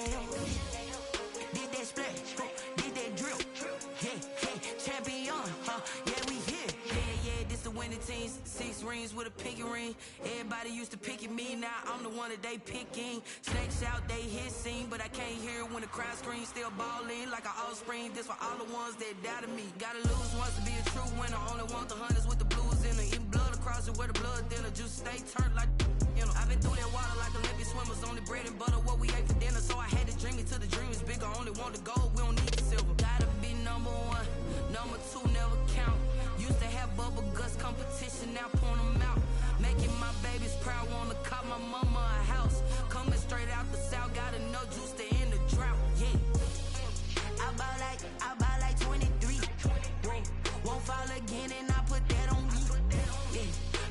Did that splash, did that drip. Champion, yeah, we here. Yeah, this the winning teams. 6 rings with a pinky ring. Everybody used to pick at me, now I'm the one that they picking. Snakes out, they hissing, but I can't hear when the crowd screams. Still balling like an offspring. This for all the ones that doubted me. Gotta lose once to be a true winner. Only want the hunters with the blues in it. Eating blood across it where the blood thinner. Juice stay turned like I've been through that water like Olympic swimmers. Only bread and butter what we ate for dinner. So I had to dream it till the dream is bigger. Only want the gold, we don't need the silver. Gotta be number 1, number 2 never count. Used to have bubble guts competition, now point them out. Making my babies proud, wanna cop my mama a house. Coming straight out the south, got enough juice to end the drought. Yeah, I bought like 23. Won't fall again and I put that on me. Yeah,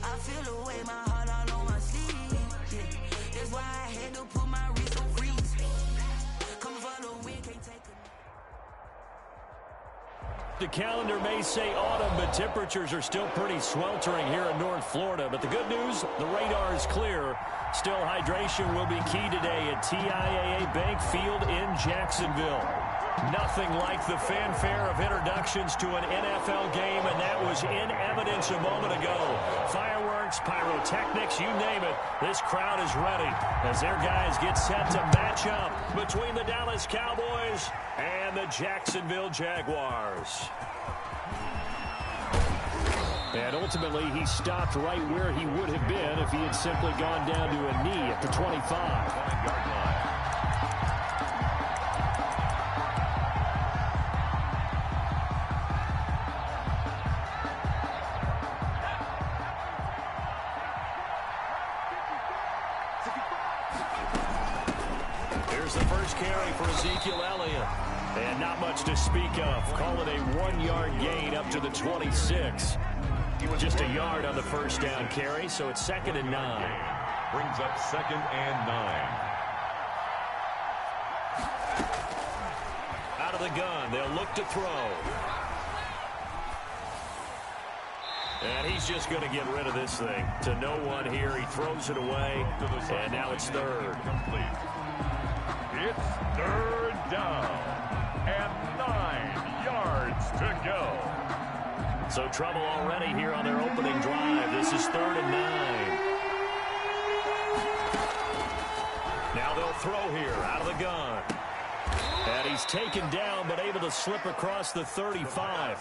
I feel the way my heart all on my sleeve. Yeah, that's why I had to put my wrist on freeze. Come for the win, can't take a... The calendar may say autumn, but temperatures are still pretty sweltering here in North Florida. But the good news, the radar is clear. Still, hydration will be key today at TIAA Bank Field in Jacksonville. Nothing like the fanfare of introductions to an NFL game, and that was in evidence a moment ago. Fireworks, pyrotechnics, you name it. This crowd is ready as their guys get set to match up between the Dallas Cowboys and the Jacksonville Jaguars. And ultimately, he stopped right where he would have been if he had simply gone down to a knee at the 25. Here's the first carry for Ezekiel Elliott. And not much to speak of. Call it a 1-yard gain up to the 26. Just a yard on the first down carry, so it's 2nd and 9. Brings up 2nd and 9. Out of the gun, they'll look to throw. And he's just going to get rid of this thing. To no one here, he throws it away, and now it's 3rd. Complete. It's 3rd down, and 9 yards to go. So trouble already here on their opening drive. This is 3rd and 9. Now they'll throw here out of the gun. And he's taken down but able to slip across the 35.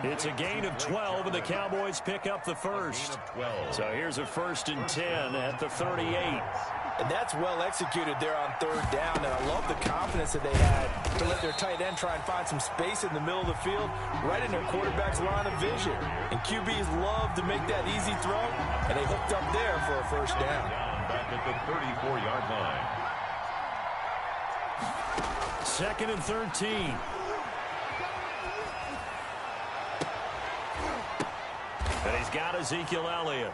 It's a gain of 12, and the Cowboys pick up the first. So here's a 1st and 10 at the 38. And that's well executed there on 3rd down. And I love the confidence that they had to let their tight end try and find some space in the middle of the field, right in their quarterback's line of vision. And QBs love to make that easy throw, and they hooked up there for a 1st down. Back at the 34-yard line. 2nd and 13. And he's got Ezekiel Elliott.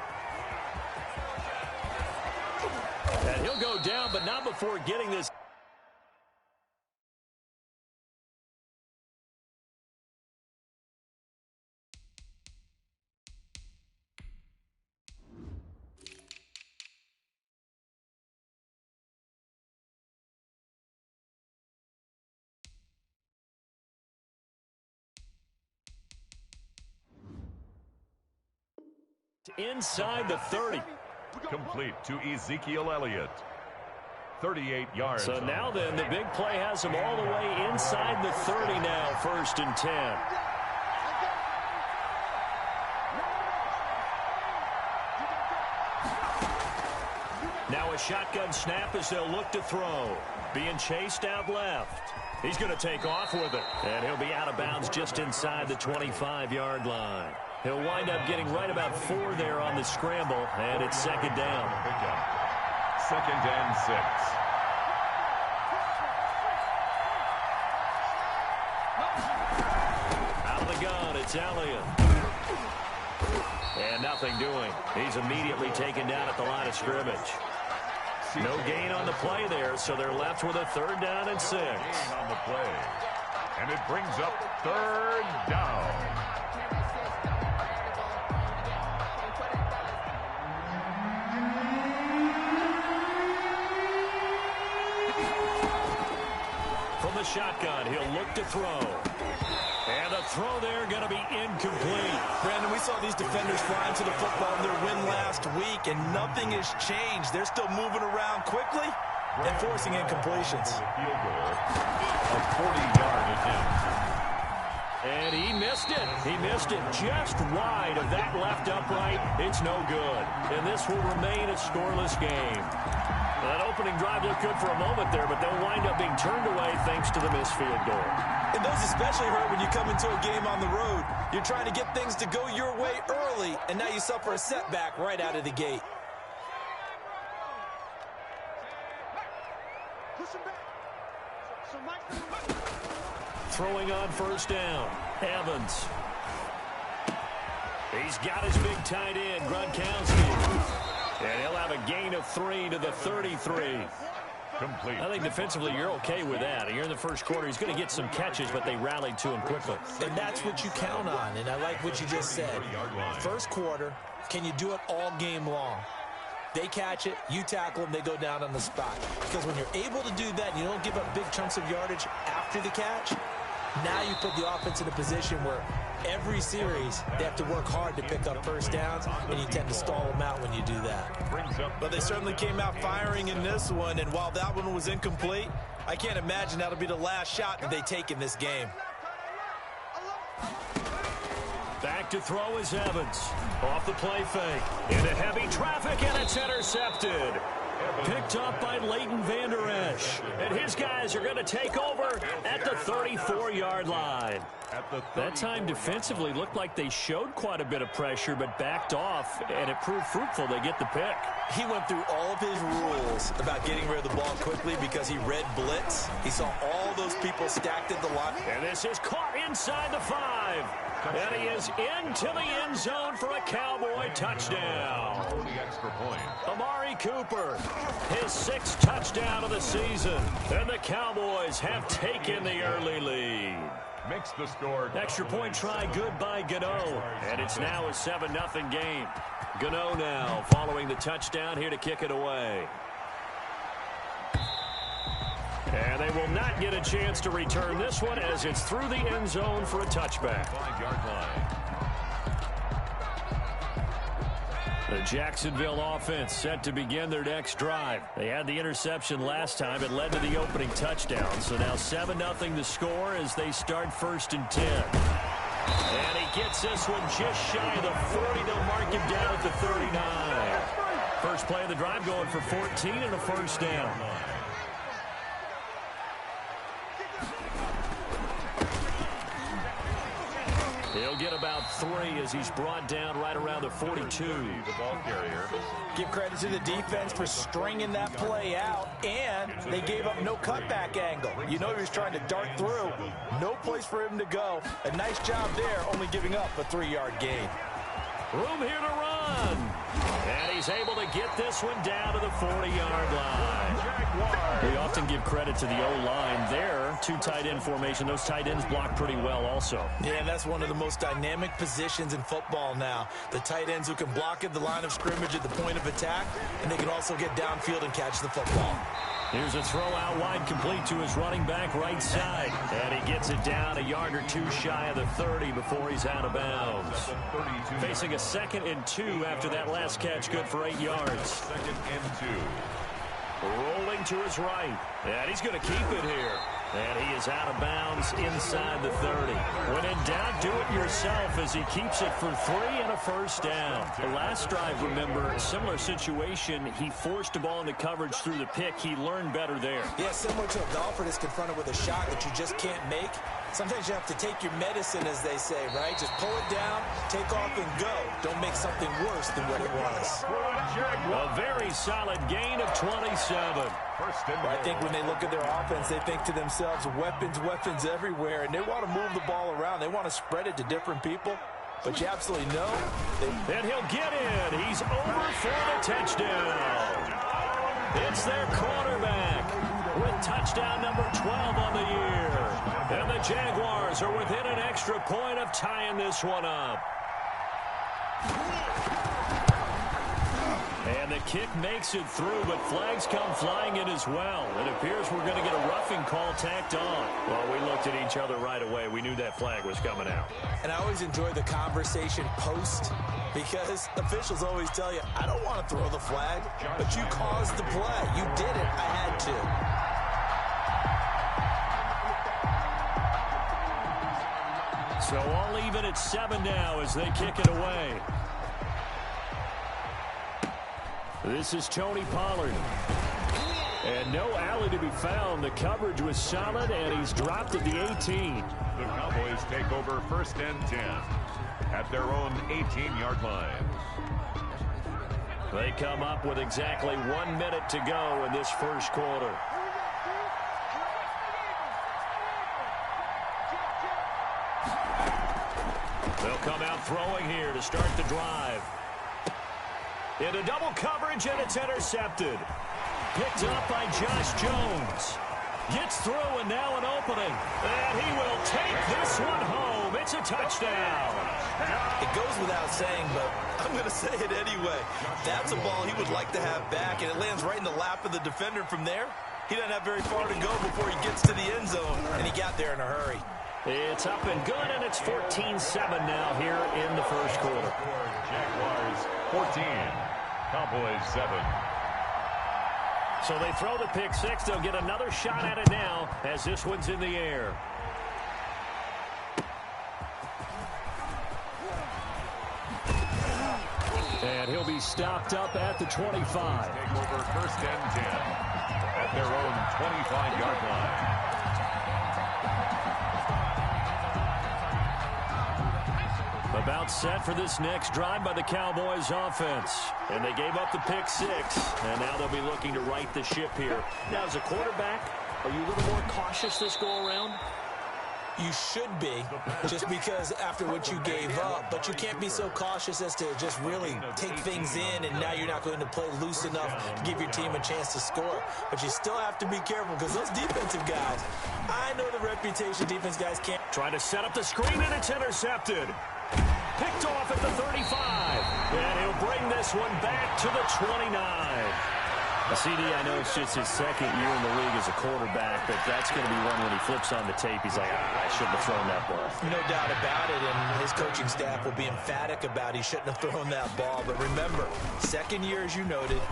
And he'll go down, but not before getting this. Inside the 30. Complete to Ezekiel Elliott. 38 yards. So now then, the big play has him all the way inside the 30 now, 1st and 10. Now a shotgun snap as they'll look to throw. Being chased out left. He's going to take off with it. And he'll be out of bounds just inside the 25-yard line. He'll wind up getting right about 4 there on the scramble, and it's 2nd down. 2nd and 6. Out of the gun, it's Elliott. And nothing doing. He's immediately taken down at the line of scrimmage. No gain on the play there, so they're left with a 3rd down and 6. Gain on the play. And it brings up 3rd down. shotgun. He'll look to throw. And the throw there going to be incomplete. Brandon, we saw these defenders flying to the football in their win last week, and nothing has changed. They're still moving around quickly and forcing incompletions. A 40-yard attempt. And he missed it. He missed it just wide of that left upright. It's no good. And this will remain a scoreless game. That opening drive looked good for a moment there, but they'll wind up being turned away thanks to the missed field goal. And those especially hurt when you come into a game on the road. You're trying to get things to go your way early, and now you suffer a setback right out of the gate. Throwing on first down, Evans. He's got his big tight end, Gronkowski. And he'll have a gain of 3 to the 33. Complete. I think defensively you're okay with that. You're in the first quarter. He's going to get some catches, but they rallied to him quickly. And that's what you count on, and I like what you just said. First quarter, can you do it all game long? They catch it, you tackle them, they go down on the spot. Because when you're able to do that and you don't give up big chunks of yardage after the catch, now you put the offense in a position where every series they have to work hard to pick up first downs, and you tend to stall them out when you do that. But they certainly came out firing in this one, and while that one was incomplete, I can't imagine that'll be the last shot that they take in this game. Back to throw is Evans. Off the play fake. Into heavy traffic, and it's intercepted. Picked up by Leighton Vander Esch. And his guys are going to take over at the 34-yard line. That time defensively looked like they showed quite a bit of pressure, but backed off, and it proved fruitful. They get the pick. He went through all of his rules about getting rid of the ball quickly because he read blitz. He saw all those people stacked at the line. And this is caught inside the 5. And he is into the end zone for a Cowboy touchdown. Amari Cooper, his 6th touchdown of the season. And the Cowboys have taken the early lead. Makes the score. Extra point try good by Gano. And it's now a 7-0 game. Gano now following the touchdown here to kick it away. And they will not get a chance to return this one as it's through the end zone for a touchback. 5-yard line. The Jacksonville offense set to begin their next drive. They had the interception last time. It led to the opening touchdown. So now 7-0 the score as they start 1st and 10. And he gets this one just shy of the 40. They'll mark him down at the 39. First play of the drive going for 14 and a first down. He'll get about 3 as he's brought down right around the 42. The ball carrier. Give credit to the defense for stringing that play out, and they gave up no cutback angle. You know he was trying to dart through. No place for him to go. A nice job there, only giving up a 3-yard gain. Room here to run. And he's able to get this one down to the 40-yard line. We often give credit to the O-line there. 2 tight end formation. Those tight ends block pretty well also. Yeah, and that's one of the most dynamic positions in football now. The tight ends who can block at the line of scrimmage at the point of attack, and they can also get downfield and catch the football. Here's a throw out wide complete to his running back right side. And he gets it down a yard or 2 shy of the 30 before he's out of bounds. Facing a 2nd and 2 after that last catch, good for 8 yards. 2nd and 2. Rolling to his right. And he's going to keep it here. And he is out of bounds inside the 30. When in doubt, do it yourself as he keeps it for 3 and a first down. The last drive, remember, similar situation. He forced the ball into coverage through the pick. He learned better there. Yeah, similar to a golfer that's confronted with a shot that you just can't make. Sometimes you have to take your medicine, as they say, right? Just pull it down, take off, and go. Don't make something worse than what it was. A very solid gain of 27. I think when they look at their offense, they think to themselves, weapons everywhere, and they want to move the ball around. They want to spread it to different people, but you absolutely know. And he'll get in. He's over for the touchdown. It's their quarterback with touchdown number 12 on the year. And the Jaguars are within an extra point of tying this one up. And And the kick makes it through, but flags come flying in as well. It appears we're going to get a roughing call tacked on. Well, we looked at each other right away. We knew that flag was coming out. And I always enjoy the conversation post because officials always tell you, I don't want to throw the flag, but you caused the play. You did it. I had to. So all even at 7 now as they kick it away. This is Tony Pollard. And no alley to be found. The coverage was solid, and he's dropped at the 18. The Cowboys take over 1st and 10 at their own 18-yard line. They come up with exactly 1 minute to go in this first quarter. They'll come out throwing here to start the drive. Into double coverage, and it's intercepted. Picked up by Josh Jones. Gets through, and now an opening. And he will take this one home. It's a touchdown. It goes without saying, but I'm going to say it anyway. That's a ball he would like to have back, and it lands right in the lap of the defender from there. He doesn't have very far to go before he gets to the end zone, and he got there in a hurry. It's up and good, and it's 14-7 now here in the first quarter. Jaguars 14, Cowboys 7. So they throw the pick six. They'll get another shot at it now as this one's in the air. And he'll be stopped up at the 25. Take over 1st and 10 at their own 25-yard line. About set for this next drive by the Cowboys offense. And they gave up the pick six. And now they'll be looking to right the ship here. Now, as a quarterback, are you a little more cautious this go-around? You should be, just because after what you gave up. But you can't be so cautious as to just really take things in, and now you're not going to play loose enough to give your team a chance to score. But you still have to be careful because those defensive guys, I know the reputation defense guys can't. Trying to set up the screen, and it's intercepted. Picked off at the 35. And he'll bring this one back to the 29. CD, I know it's just his second year in the league as a quarterback, but that's going to be one when he flips on the tape. He's like, I shouldn't have thrown that ball. No doubt about it, and his coaching staff will be emphatic about he shouldn't have thrown that ball. But remember, second year, as you noted,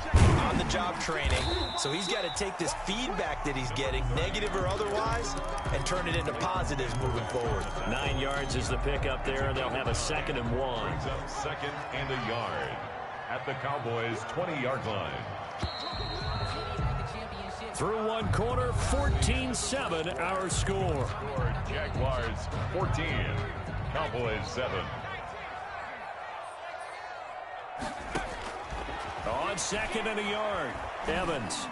on-the-job training, so he's got to take this feedback that he's getting, negative or otherwise, and turn it into positives moving forward. 9 yards is the pickup there, and they'll have a 2nd and 1. Brings up 2nd and a yard at the Cowboys' 20-yard line. Through one quarter, 14-7 our score. Jaguars 14, Cowboys 7. On 2nd and a yard, Evans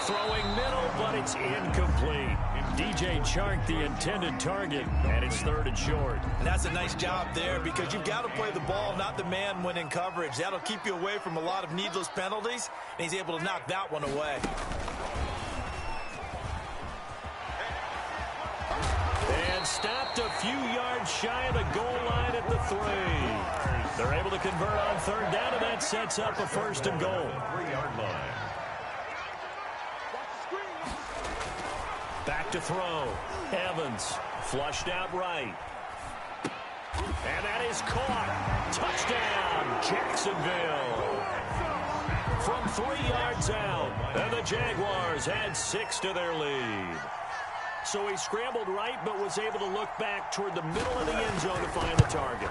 throwing middle, but it's incomplete. DJ Chark, the intended target, and it's 3rd and short. And that's a nice job there because you've got to play the ball, not the man when in coverage. That'll keep you away from a lot of needless penalties, and he's able to knock that one away. And stopped a few yards shy of the goal line at the 3. They're able to convert on 3rd down, and that sets up a 1st and goal. 3-yard line. Back to throw. Evans flushed out right. And that is caught. Touchdown, Jacksonville. From 3 yards out, and the Jaguars add 6 to their lead. So he scrambled right, but was able to look back toward the middle of the end zone to find the target.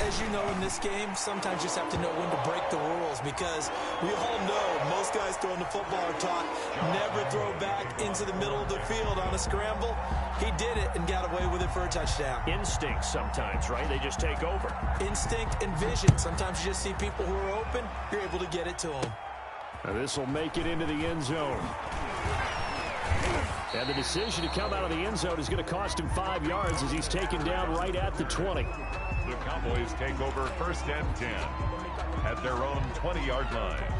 As you know, in this game, sometimes you just have to know when to break the rules because we all know most guys throwing the football are taught never throw back into the middle of the field on a scramble. He did it and got away with it for a touchdown. Instinct sometimes, right? They just take over. Instinct and vision. Sometimes you just see people who are open, you're able to get it to them. Now this will make it into the end zone. And the decision to come out of the end zone is going to cost him 5 yards as he's taken down right at the 20. The Cowboys take over 1st and 10 at their own 20-yard line.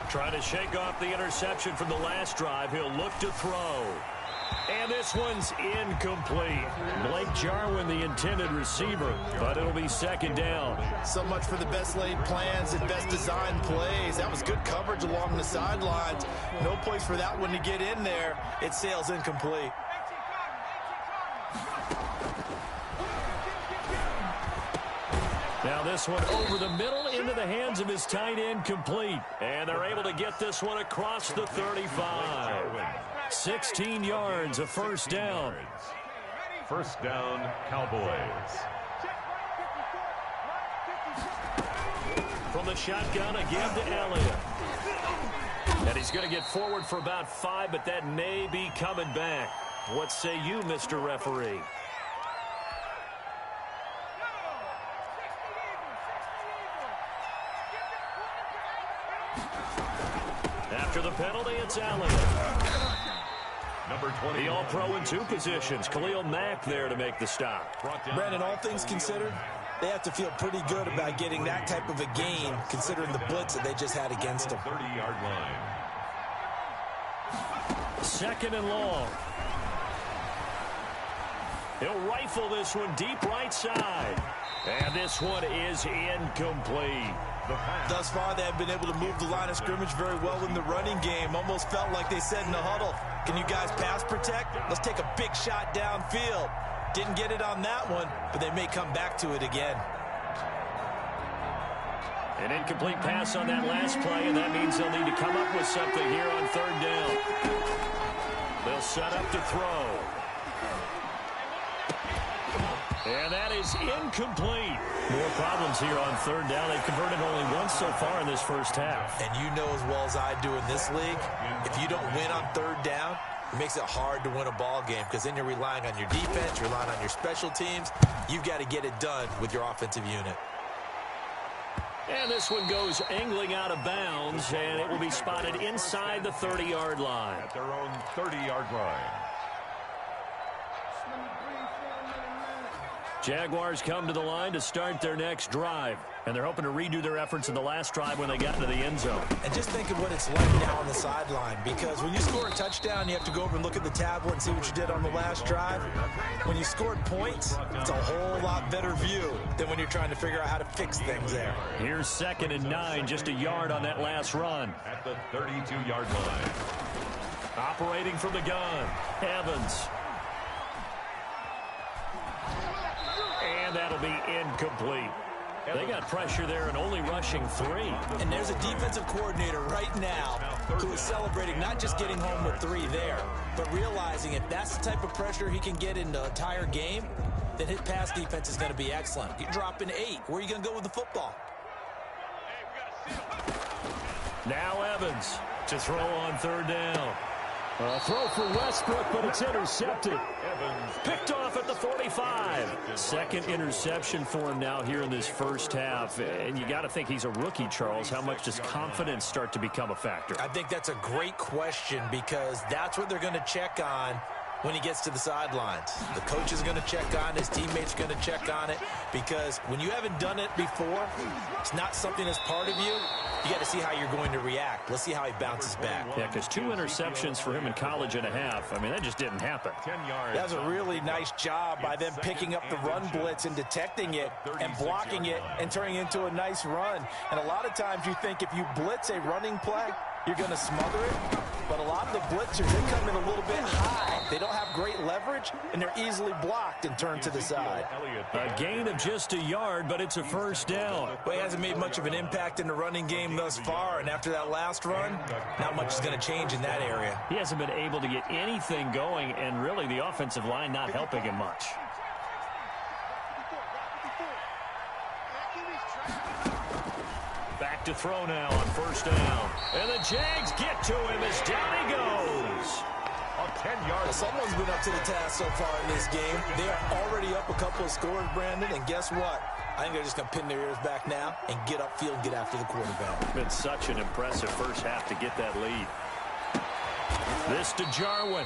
Trying to shake off the interception from the last drive. He'll look to throw. And this one's incomplete. Blake Jarwin, the intended receiver, but it'll be second down. So much for the best laid plans and best designed plays. That was good coverage along the sidelines. No place for that one to get in there. It sails incomplete. Now this one over the middle into the hands of his tight end, complete. And they're able to get this one across the 35. 16 yards, a first down. First down, Cowboys. From the shotgun, a give to Elliott. And he's going to get forward for about 5, but that may be coming back. What say you, Mr. Referee? After the penalty, it's Elliott. Number 20. The All-Pro in 2 positions. Khalil Mack there to make the stop. Brandon, all things considered, they have to feel pretty good about getting that type of a game, considering the blitz that they just had against them. 30-yard line. Second and long. He'll rifle this one deep right side. And this one is incomplete. Thus far, they have been able to move the line of scrimmage very well in the running game. Almost felt like they said in the huddle, can you guys pass protect? Let's take a big shot downfield. Didn't get it on that one, but they may come back to it again. An incomplete pass on that last play, and that means they'll need to come up with something here on third down. They'll set up to throw. And that is incomplete. More problems here on third down. They've converted only once so far in this first half. And you know as well as I do in this league, if you don't win on third down, it makes it hard to win a ball game because then you're relying on your defense, you're relying on your special teams. You've got to get it done with your offensive unit. And this one goes angling out of bounds, and it will be spotted inside the 30-yard line. At their own 30-yard line. Jaguars come to the line to start their next drive. And they're hoping to redo their efforts in the last drive when they got into the end zone. And just think of what it's like now on the sideline, because when you score a touchdown, you have to go over and look at the tablet and see what you did on the last drive. When you scored points, it's a whole lot better view than when you're trying to figure out how to fix things there. Here's 2nd and 9, just a yard on that last run. At the 32-yard line. Operating from the gun, Evans. And that'll be incomplete. They got pressure there and only rushing 3. And there's a defensive coordinator right now who is celebrating not just getting home with 3 there, but realizing if that's the type of pressure he can get in the entire game, then his pass defense is going to be excellent. You're dropping 8. Where are you going to go with the football? Now Evans to throw on third down. Throw for Westbrook, but it's intercepted. Picked off at the 45. Second interception for him now here in this first half. And you got to think he's a rookie, Charles. How much does confidence start to become a factor? I think that's a great question because that's what they're going to check on when he gets to the sidelines. The coach is going to check on it. His teammates are going to check on it because when you haven't done it before, it's not something that's part of you. You got to see how you're going to react. Let's see how he bounces back. Yeah, because 2 interceptions for him in college and a half. I mean, that just didn't happen. 10 yards. That was a really nice job by them picking up the run blitz and detecting it and blocking it and turning it into a nice run. And a lot of times you think if you blitz a running play, you're going to smother it. But a lot of the blitzers, they come in a little bit high. They don't have great leverage, and they're easily blocked and turned to the side. A gain of just a yard, but it's a first down. Well, he hasn't made much of an impact in the running game thus far, and after that last run, not much is going to change in that area. He hasn't been able to get anything going, and really the offensive line not helping him much. Back to throw now on first down. And the Jags get to him as down he goes. 10 yards. Someone's been up to the task so far in this game. They are already up a couple of scores, Brandon, and guess what? I think they're just going to pin their ears back now and get upfield and get after the quarterback. It's been such an impressive first half to get that lead. This to Jarwin.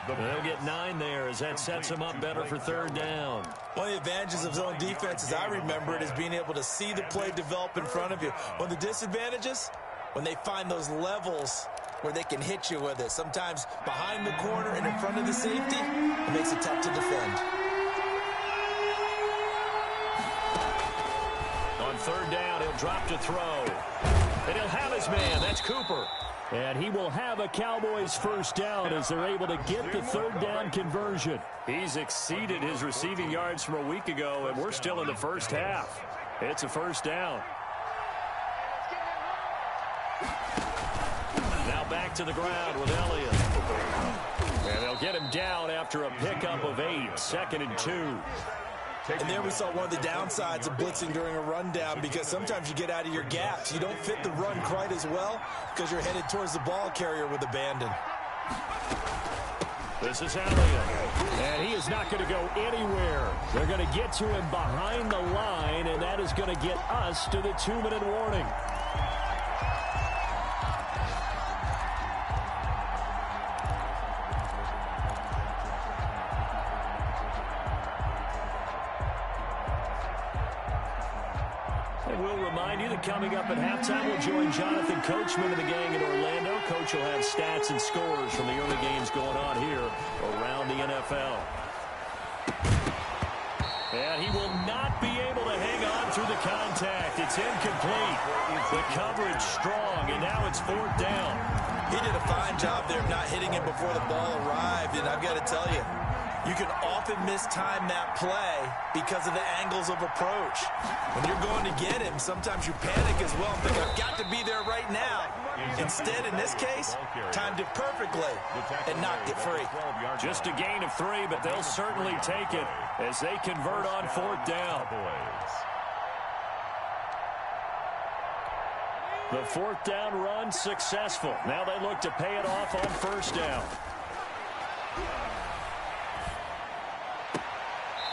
They'll get 9 there as that sets him up better for third down. One of the advantages of zone defense, as I remember it, is being able to see the play develop in front of you. One of the disadvantages, when they find those levels where they can hit you with it. Sometimes behind the corner and in front of the safety, it makes it tough to defend. On third down, he'll drop to throw. And he'll have his man. That's Cooper. And he will have a Cowboys first down as they're able to get the third down conversion. He's exceeded his receiving yards from a week ago, and we're still in the first half. It's a first down. Now back to the ground with Elliott. And they'll get him down after a pickup of 8, 2nd and 2. And there we saw one of the downsides of blitzing during a rundown, because sometimes you get out of your gaps. You don't fit the run quite as well because you're headed towards the ball carrier with abandon. This is Elliott. And he is not going to go anywhere. They're going to get to him behind the line, and that is going to get us to the 2-minute warning. Coming up at halftime, we'll join Jonathan Coachman and the gang in Orlando. Coach will have stats and scores from the early games going on here around the NFL. And he will not be able to hang on through the contact. It's incomplete. The coverage strong, and now it's 4th down. He did a fine job there of not hitting him before the ball arrived, and I've got to tell you, you can often mistime that play because of the angles of approach. When you're going to get him, sometimes you panic as well and think, I've got to be there right now. Instead, in this case, timed it perfectly and knocked it free. Just a gain of 3, but they'll certainly take it as they convert on 4th down. The 4th down run successful. Now they look to pay it off on 1st down.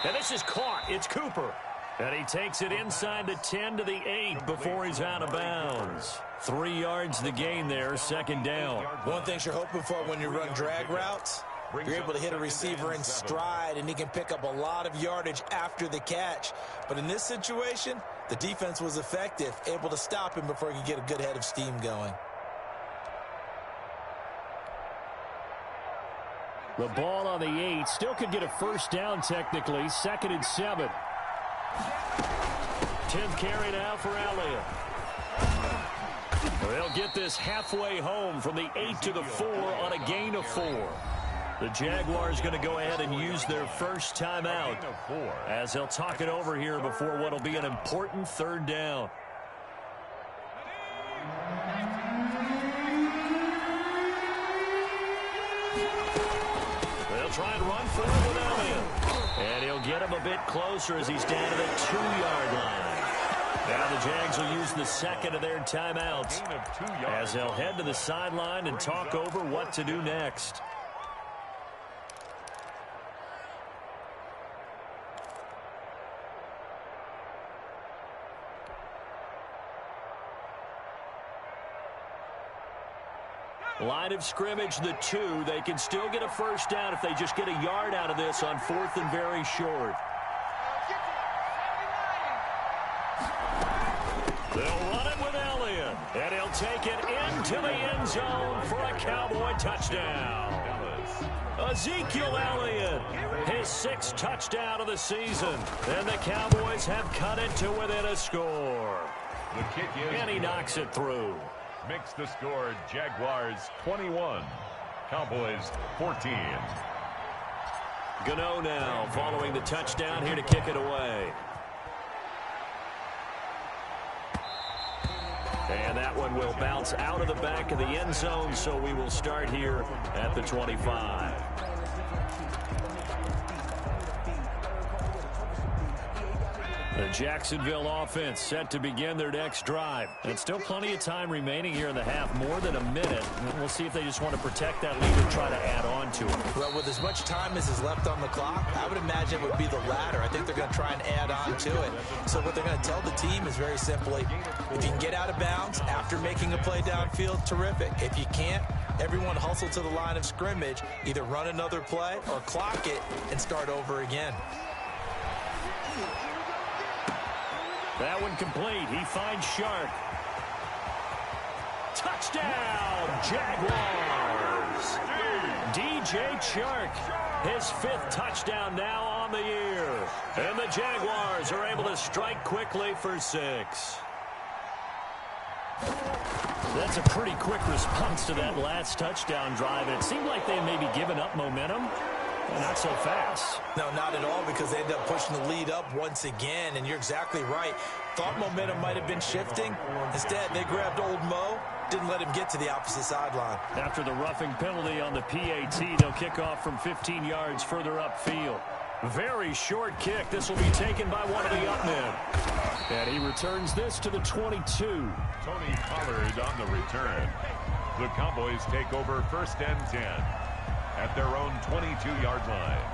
And this is caught. It's Cooper. And he takes it inside the 10 to the 8 before he's out of bounds. 3 yards the gain there, 2nd down. One thing you're hoping for when you run drag routes, you're able to hit a receiver in stride, and he can pick up a lot of yardage after the catch. But in this situation, the defense was effective, able to stop him before he could get a good head of steam going. The ball on the 8. Still could get a first down technically. 2nd and 7. 10th carry now for Elliott. They'll get this halfway home from the 8 to the 4 on a gain of 4. The Jaguars going to go ahead and use their first timeout as they'll talk it over here before what will be an important 3rd down. Try and run for it with Elliott. And he'll get him a bit closer as he's down to the 2-yard line. Now the Jags will use the 2nd of their timeouts as they'll head to the sideline and talk over what to do next. Line of scrimmage, the 2. They can still get a first down if they just get a yard out of this on 4th and very short. They'll run it with Elliott, and he'll take it into the end zone for a Cowboy touchdown. Ezekiel Elliott, his 6th touchdown of the season, and the Cowboys have cut it to within a score. The kick is, and he knocks it through. Makes the score Jaguars 21, Cowboys 14. Gano now following the touchdown here to kick it away. And that one will bounce out of the back of the end zone, so we will start here at the 25. The Jacksonville offense set to begin their next drive. And still plenty of time remaining here in the half, more than a minute. We'll see if they just want to protect that lead or try to add on to it. Well, with as much time as is left on the clock, I would imagine it would be the latter. I think they're going to try and add on to it. So what they're going to tell the team is very simply, if you can get out of bounds after making a play downfield, terrific. If you can't, everyone hustle to the line of scrimmage, either run another play or clock it and start over again. That one complete. He finds Shark. Touchdown, Jaguars. DJ Chark, his 5th touchdown now on the year. And the Jaguars are able to strike quickly for 6. That's a pretty quick response to that last touchdown drive. And it seemed like they may be giving up momentum. Not so fast. No, not at all, because they ended up pushing the lead up once again. And you're exactly right. Thought momentum might have been shifting. Instead, they grabbed Old Mo. Didn't let him get to the opposite sideline. After the roughing penalty on the PAT, they'll kick off from 15 yards further upfield. Very short kick. This will be taken by one of the up men. And he returns this to the 22. Tony Pollard on the return. The Cowboys take over 1st and 10 at their own 22-yard line.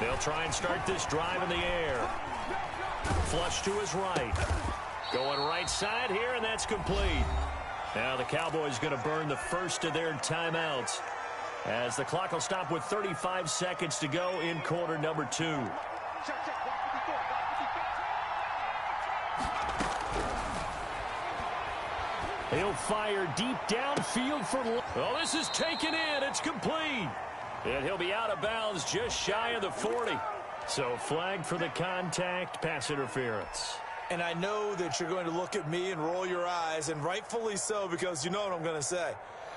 They'll try and start this drive in the air. Flush to his right. Going right side here, and that's complete. Now the Cowboys going to burn the first of their timeouts, as the clock will stop with 35 seconds to go in quarter number 2. He'll fire deep downfield for... Oh, this is taken in. It's complete. And he'll be out of bounds just shy of the 40. So flag for the contact, pass interference. And I know that you're going to look at me and roll your eyes, and rightfully so, because you know what I'm going to say.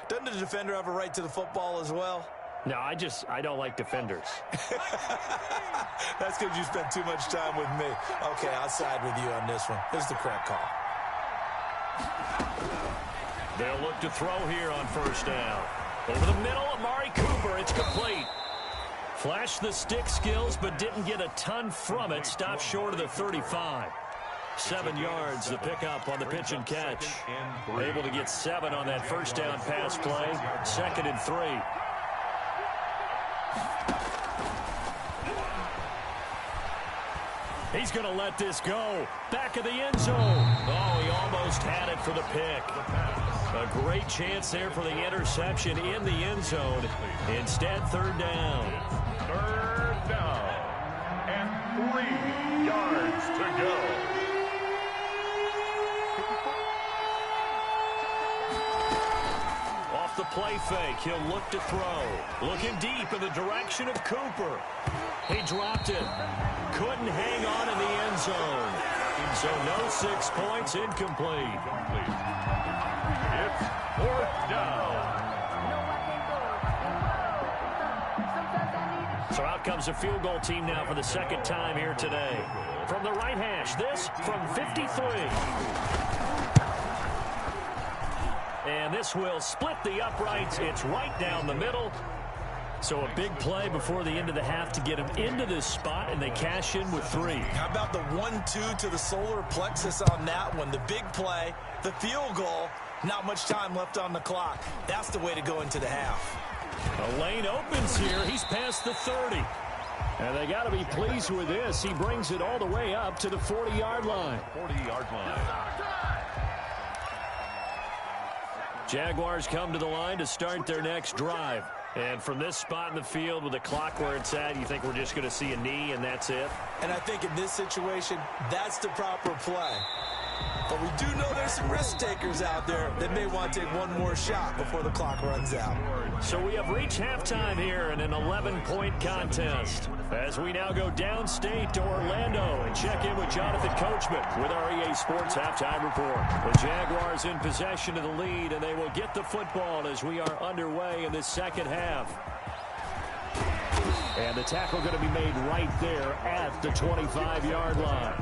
Doesn't the defender have a right to the football as well? No, I don't like defenders. That's because you spent too much time with me. Okay, I'll side with you on this one. This is the correct call. They'll look to throw here on 1st down. Over the middle, Amari Cooper. It's complete. Flashed the stick skills, but didn't get a ton from it. Stopped short of the 35. 7 yards, the pickup on the pitch and catch. Able to get 7 on that 1st down pass play. 2nd and 3. He's going to let this go. Back of the end zone. Oh, he almost had it for the pick. A great chance there for the interception in the end zone. Instead, 3rd down. 3rd down. And 3 yards to go. Off the play fake, he'll look to throw. Looking deep in the direction of Cooper. He dropped it. Couldn't hang on in the end zone. So no 6 points, incomplete. It's 4th down. So out comes a field goal team now for the 2nd time here today. From the right hash, this from 53. And this will split the uprights. It's right down the middle. So a big play before the end of the half to get them into this spot, and they cash in with 3. How about the 1-2 to the solar plexus on that one? The big play, the field goal, not much time left on the clock. That's the way to go into the half. A lane opens here. He's past the 30. And they got to be pleased with this. He brings it all the way up to the 40-yard line. 40-yard line. Jaguars come to the line to start their next drive. And from this spot in the field with the clock where it's at, you think we're just going to see a knee and that's it? And I think in this situation, that's the proper play. But we do know there's some risk takers out there that may want to take one more shot before the clock runs out. So we have reached halftime here in an 11-point contest. As we now go downstate to Orlando and check in with Jonathan Coachman with our EA Sports Halftime Report. The Jaguars in possession of the lead, and they will get the football as we are underway in this 2nd half. And the tackle going to be made right there at the 25-yard line.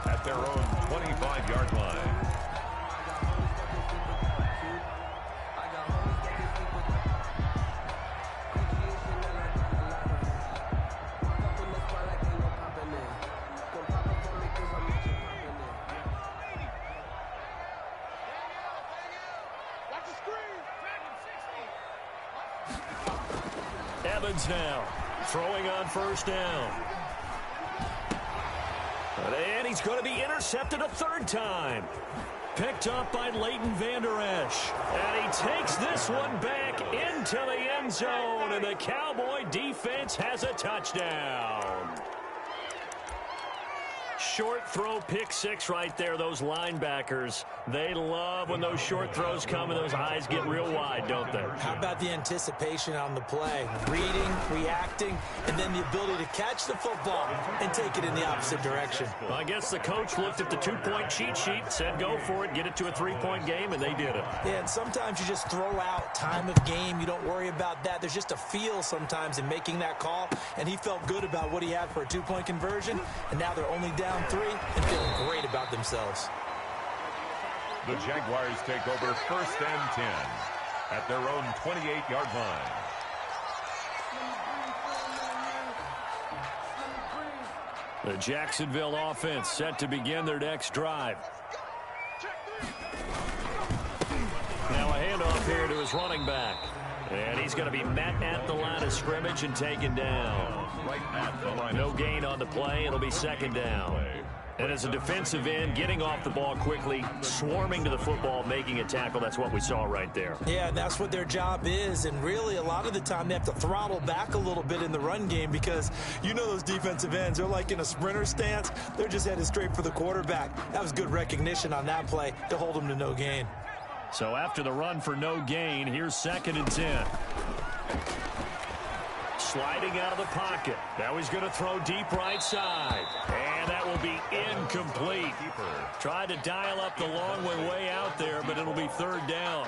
At their own 25-yard line. Evans now throwing on 1st down. And he's going to be intercepted a 3rd time. Picked up by Leighton Vander Esch. And he takes this one back into the end zone. And the Cowboy defense has a touchdown. Short throw, pick six right there. Those linebackers, they love when those short throws come and those eyes get real wide, don't they? How about the anticipation on the play? Reading, reacting, and then the ability to catch the football and take it in the opposite direction. Well, I guess the coach looked at the two-point cheat sheet, said go for it, get it to a three-point game, and they did it. Yeah, and sometimes you just throw out time of game. You don't worry about that. There's just a feel sometimes in making that call, and he felt good about what he had for a two-point conversion, and now they're only down 3 and feeling great about themselves. The Jaguars take over 1st and 10 at their own 28-yard line. The Jacksonville offense set to begin their next drive. Now a handoff here to his running back. And he's going to be met at the line of scrimmage and taken down. No gain on the play. It'll be 2nd down. And as a defensive end, getting off the ball quickly, swarming to the football, making a tackle, that's what we saw right there. Yeah, and that's what their job is. And really, a lot of the time, they have to throttle back a little bit in the run game because you know those defensive ends, they're like in a sprinter stance. They're just headed straight for the quarterback. That was good recognition on that play to hold them to no gain. So after the run for no gain, here's 2nd and 10. Sliding out of the pocket. Now he's going to throw deep right side. And that will be incomplete. Tried to dial up the long way out there, but it'll be 3rd down.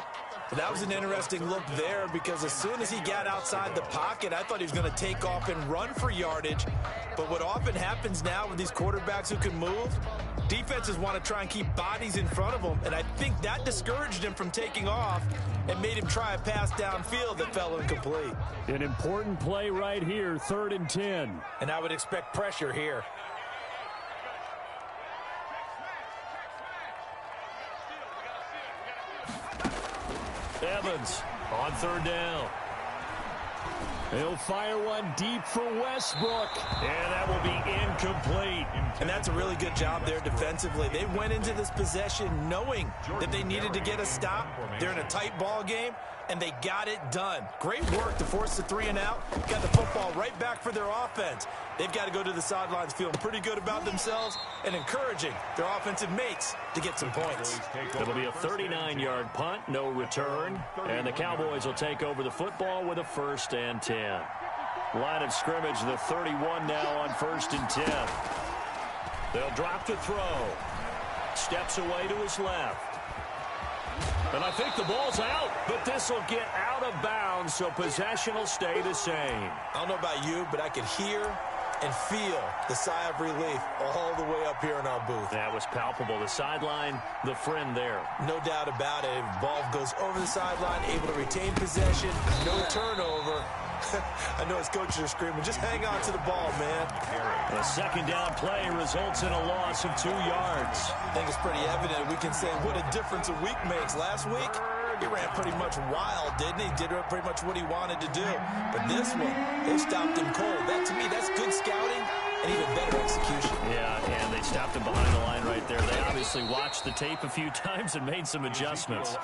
That was an interesting look there because as soon as he got outside the pocket, I thought he was going to take off and run for yardage. But what often happens now with these quarterbacks who can move, defenses want to try and keep bodies in front of them, and I think that discouraged him from taking off and made him try a pass downfield that fell incomplete. An important play right here, 3rd and 10. And I would expect pressure here. Evans on 3rd down. He'll fire one deep for Westbrook. And that will be incomplete. And that's a really good job there defensively. They went into this possession knowing that they needed to get a stop. They're in a tight ball game, and they got it done. Great work to force the 3 and out. Got the football right back for their offense. They've got to go to the sidelines feeling pretty good about themselves and encouraging their offensive mates to get some points. It'll be a 39-yard punt, no return. And the Cowboys will take over the football with a 1st and 10. Line of scrimmage, the 31 now on 1st and 10. They'll drop to throw. Steps away to his left. And I think the ball's out, but this will get out of bounds, so possession will stay the same. I don't know about you, but I could hear and feel the sigh of relief all the way up here in our booth. That was palpable. The sideline, the friend there. No doubt about it. Ball goes over the sideline, able to retain possession, no turnover. I know his coaches are screaming, just hang on to the ball, man. A 2nd down play results in a loss of 2 yards. I think it's pretty evident. We can say what a difference a week makes. Last week, he ran pretty much wild, didn't he? Did pretty much what he wanted to do. But this one, they stopped him cold. That, to me, that's good scouting and even better execution. Yeah, and they stopped him behind the line right there. They obviously watched the tape a few times and made some adjustments.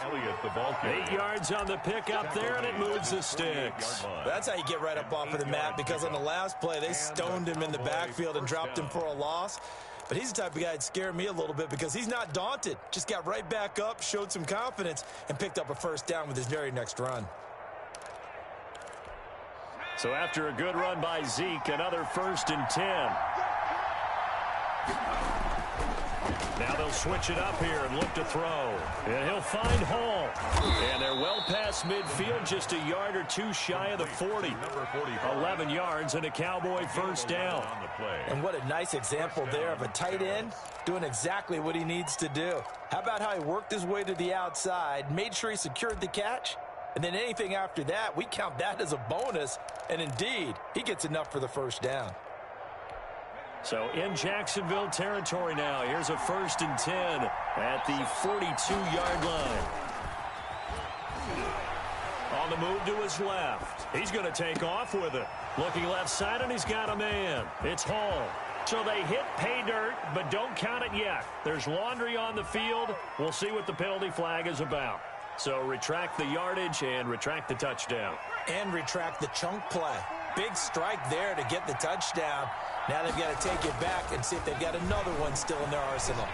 8 yards on the pick up there, and it moves the sticks. That's how you get right up off of the mat, because on the last play, they stoned him in the backfield and dropped him for a loss. But he's the type of guy that scared me a little bit because he's not daunted. Just got right back up, showed some confidence, and picked up a 1st down with his very next run. So after a good run by Zeke, another 1st and 10. Now they'll switch it up here and look to throw. And he'll find Hall. And they're well past midfield, just a yard or 2 shy of the 40. 11 yards and a Cowboy 1st down. And what a nice example there of a tight end doing exactly what he needs to do. How about how he worked his way to the outside, made sure he secured the catch, and then anything after that, we count that as a bonus. And indeed, he gets enough for the 1st down. So in Jacksonville territory now. Here's a 1st and 10 at the 42-yard line. On the move to his left. He's going to take off with it. Looking left side, and he's got a man. It's Hall. So they hit pay dirt, but don't count it yet. There's laundry on the field. We'll see what the penalty flag is about. So retract the yardage and retract the touchdown. And retract the chunk play. Big strike there to get the touchdown. Now they've got to take it back and see if they've got another one still in their arsenal.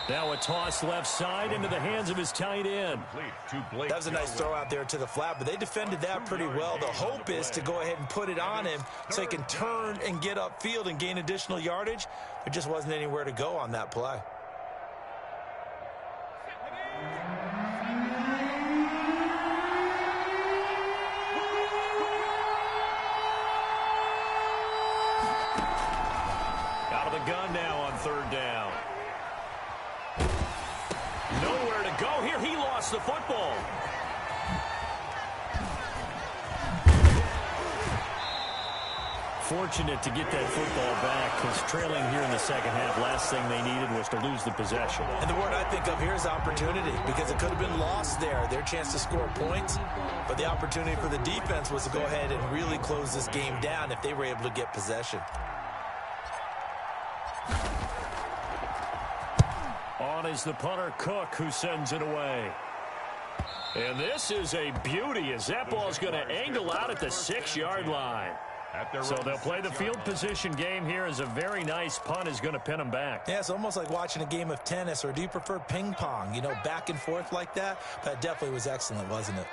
Now a toss left side into the hands of his tight end. That was a nice throw out there to the flat, but they defended that pretty well. The hope is to go ahead and put it on him so he can turn and get upfield and gain additional yardage. There just wasn't anywhere to go on that play. Out of the gun now on third down. Nowhere to go here. He lost the football. Fortunate to get that football back, because trailing here in the second half, last thing they needed was to lose the possession. And the word I think of here is opportunity, because it could have been lost there. Their chance to score points, but the opportunity for the defense was to go ahead and really close this game down if they were able to get possession. On is the punter, Cook, who sends it away. And this is a beauty as that ball's going to angle out at the 6-yard line. So they'll play the field position game here as a very nice punt is going to pin them back. Yeah, it's almost like watching a game of tennis, or do you prefer ping pong? You know, back and forth like that? That definitely was excellent, wasn't it?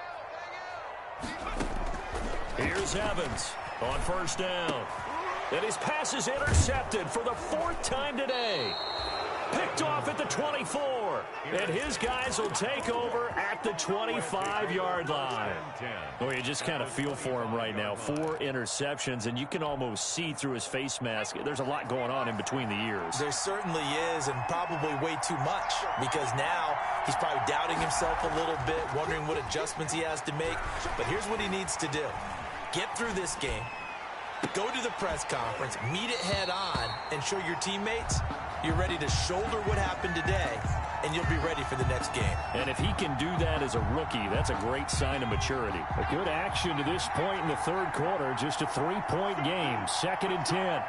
Here's Evans on first down. And his pass is intercepted for the 4th time today. Picked off at the 24. And his guys will take over at the 25-yard line. Well, you just kind of feel for him right now. 4 interceptions, and you can almost see through his face mask. There's a lot going on in between the ears. There certainly is, and probably way too much, because now he's probably doubting himself a little bit, wondering what adjustments he has to make. But here's what he needs to do. Get through this game, go to the press conference, meet it head on, and show your teammates you're ready to shoulder what happened today, and you'll be ready for the next game. And if he can do that as a rookie, that's a great sign of maturity. A good action to this point in the third quarter. Just a 3-point game. 2nd and 10.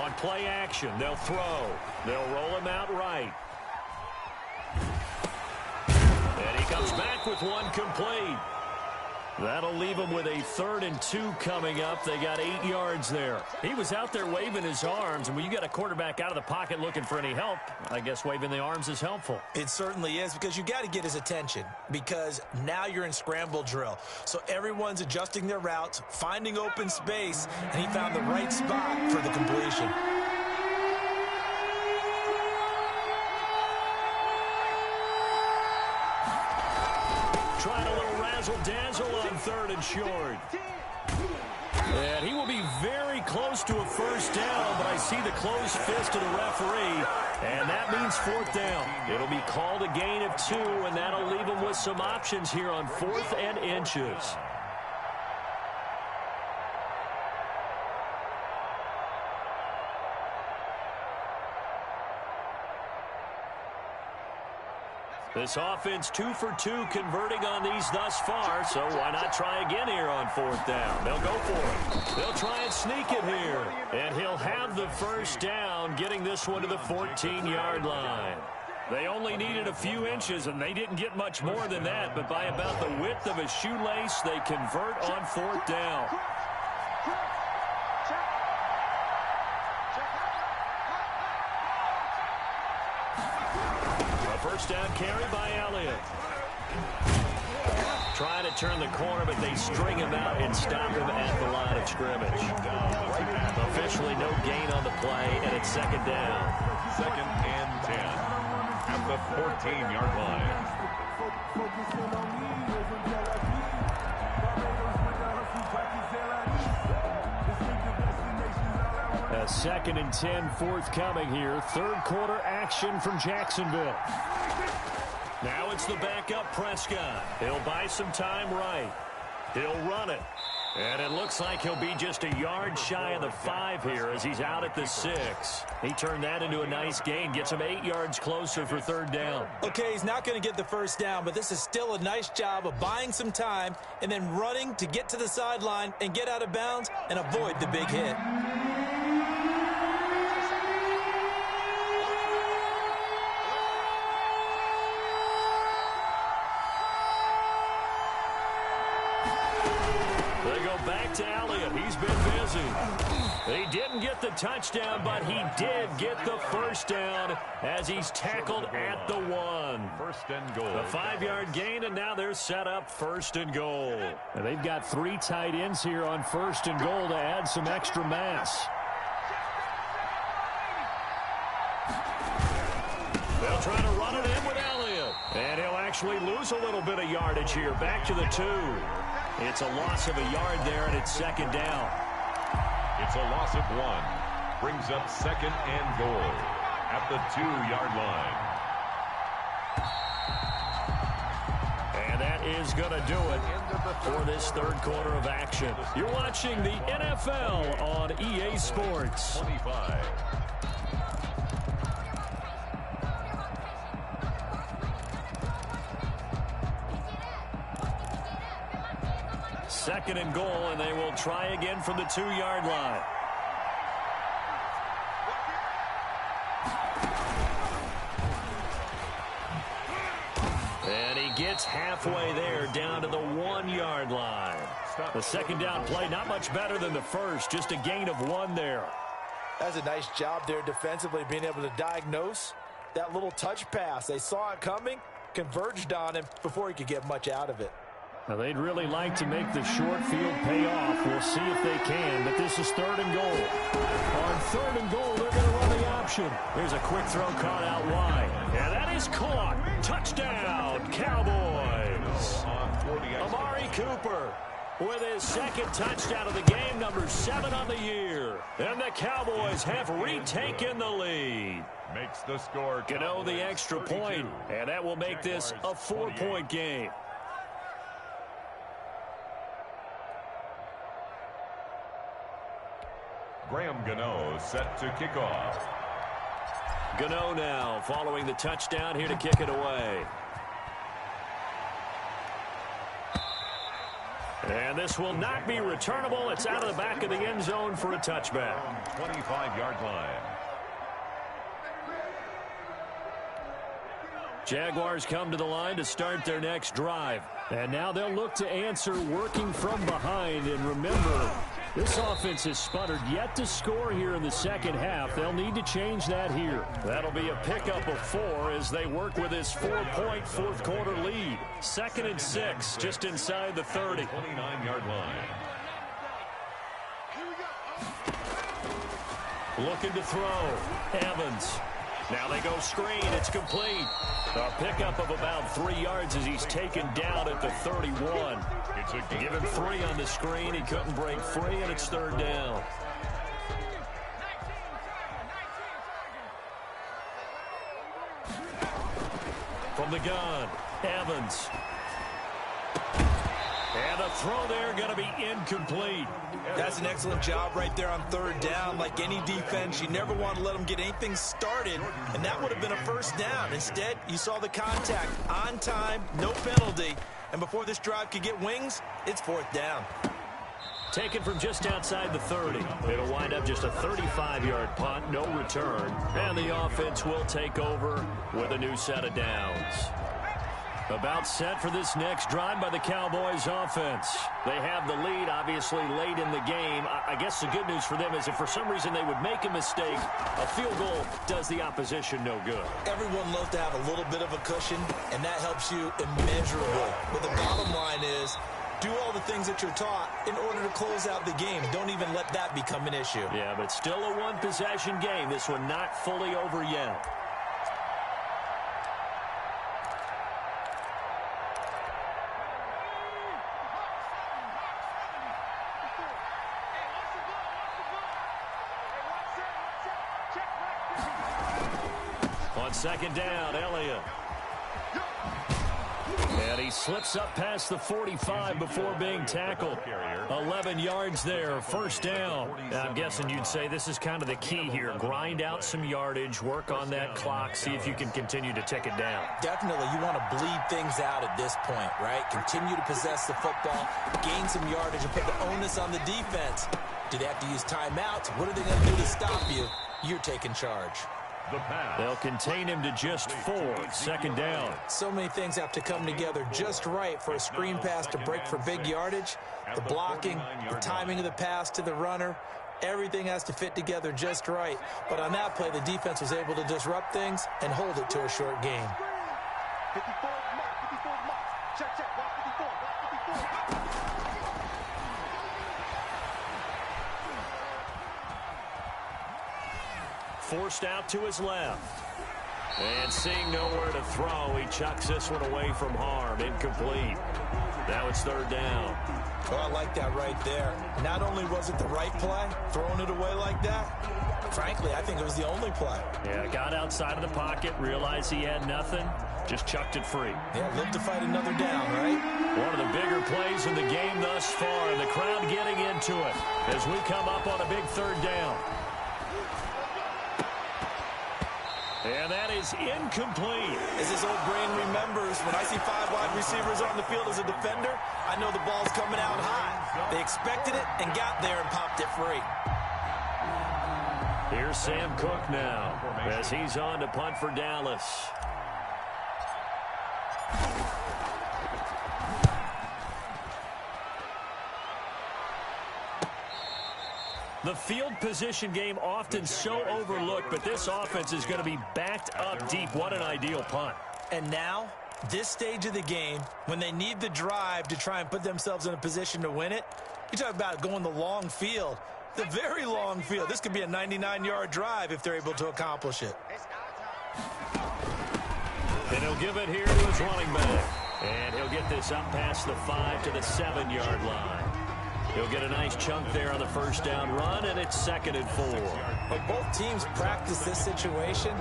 On play action, they'll throw. They'll roll him out right. And he comes back with one complete. That'll leave him with a 3rd and 2 coming up. They got 8 yards there. He was out there waving his arms, and when you got a quarterback out of the pocket looking for any help, I guess waving the arms is helpful. It certainly is, because you got to get his attention, because now you're in scramble drill. So everyone's adjusting their routes, finding open space, and he found the right spot for the completion. Trying a little razzle-dazzle on 3rd and short. And he will be very close to a first down, but I see the closed fist of the referee, and that means 4th down. It'll be called a gain of 2, and that'll leave him with some options here on 4th and inches. This offense 2 for 2 converting on these thus far, so why not try again here on 4th down? They'll go for it. They'll try and sneak it here. And he'll have the first down, getting this one to the 14-yard line. They only needed a few inches, and they didn't get much more than that, but by about the width of a shoelace, they convert on 4th down. First down carry by Elliott. Trying to turn the corner, but they string him out and stop him at the line of scrimmage. Officially no gain on the play, and it's 2nd down. 2nd and 10 at the 14-yard line. A 2nd and 10 forthcoming here. 3rd quarter action from Jacksonville. Now it's the backup Prescott. He'll buy some time right. He'll run it. And it looks like he'll be just a yard shy of the 5 here as he's out at the 6. He turned that into a nice gain, gets him 8 yards closer for 3rd down. Okay, he's not going to get the first down, but this is still a nice job of buying some time and then running to get to the sideline and get out of bounds and avoid the big hit. Back to Elliott. He's been busy. He didn't get the touchdown, but he did get the first down as he's tackled at the 1. First and goal. A 5-yard gain, and now they're set up 1st and goal. And they've got 3 tight ends here on 1st and goal to add some extra mass. They'll try to run it in with Elliott. And he'll actually lose a little bit of yardage here. Back to the 2. It's a loss of a yard there, and it's 2nd down. It's a loss of 1. Brings up 2nd and goal at the 2-yard line. And that is going to do it for this 3rd quarter of action. You're watching the NFL on EA Sports. 25. Second and goal, and they will try again from the 2-yard line. And he gets halfway there, down to the 1-yard line. The 2nd down play, not much better than the first, just a gain of 1 there. That's a nice job there defensively, being able to diagnose that little touch pass. They saw it coming, converged on him before he could get much out of it. Now, they'd really like to make the short field pay off. We'll see if they can, but this is 3rd and goal. On 3rd and goal, they're going to run the option. Here's a quick throw caught out wide. And that is caught. Touchdown, Cowboys. Amari Cooper with his 2nd touchdown of the game, number 7 on the year. And the Cowboys have retaken the lead. Makes the score. Gano the extra point, and that will make this a 4-point game. Graham Gano set to kick off. Gano now following the touchdown here to kick it away. And this will not be returnable. It's out of the back of the end zone for a touchback. 25-yard line. Jaguars come to the line to start their next drive. And now they'll look to answer working from behind. And remember, this offense has sputtered yet to score here in the 2nd half. They'll need to change that here. That'll be a pickup of 4 as they work with this 4-point 4th quarter lead. 2nd and 6, just inside the 30. 29-yard line. Looking to throw. Evans. Now they go screen. It's complete. A pickup of about 3 yards as he's taken down at the 31. Give him 3 on the screen. He couldn't break free, and it's 3rd down. From the gun, Evans. And a throw there going to be incomplete. That's an excellent job right there on 3rd down. Like any defense, you never want to let them get anything started, and that would have been a 1st down. Instead, you saw the contact on time, no penalty, and before this drive could get wings, it's 4th down. Taken from just outside the 30. It'll wind up just a 35-yard punt, no return, and the offense will take over with a new set of downs. About set for this next drive by the Cowboys offense. They have the lead, obviously, late in the game. I guess the good news for them is if for some reason they would make a mistake, a field goal does the opposition no good. Everyone loves to have a little bit of a cushion, and that helps you immeasurably. But the bottom line is, do all the things that you're taught in order to close out the game. Don't even let that become an issue. Yeah, but still a one-possession game. This one not fully over yet. On 2nd down, Elliott. And he slips up past the 45 before being tackled. 11 yards there, first down. Now, I'm guessing you'd say this is kind of the key here. Grind out some yardage, work on that clock, see if you can continue to tick it down. Definitely, you want to bleed things out at this point, right? Continue to possess the football, gain some yardage, and put the onus on the defense. Do they have to use timeouts? What are they going to do to stop you? You're taking charge. They'll contain him to just 4, second down. So many things have to come together just right for a screen pass to break for big yardage. The blocking, the timing of the pass to the runner, everything has to fit together just right. But on that play, the defense was able to disrupt things and hold it to a short game. 54, check, 54. Forced out to his left. And seeing nowhere to throw, he chucks this one away from harm. Incomplete. Now it's third down. Oh, I like that right there. Not only was it the right play, throwing it away like that, frankly, I think it was the only play. Yeah, got outside of the pocket, realized he had nothing, just chucked it free. Yeah, lived to fight another down, right? One of the bigger plays in the game thus far, and the crowd getting into it as we come up on a big third down. And that is incomplete. As his old brain remembers, when I see 5 wide receivers on the field as a defender, I know the ball's coming out high. They expected it and got there and popped it free. Here's Sam Cook now as he's on to punt for Dallas. The field position game often so overlooked, but this offense is going to be backed up deep. What an ideal punt. And now, this stage of the game, when they need the drive to try and put themselves in a position to win it, you talk about going the long field, the very long field. This could be a 99-yard drive if they're able to accomplish it. And he'll give it here to his running back. And he'll get this up past the 5 to the 7-yard line. He'll get a nice chunk there on the first down run, and it's 2nd and 4. But both teams practice this situation,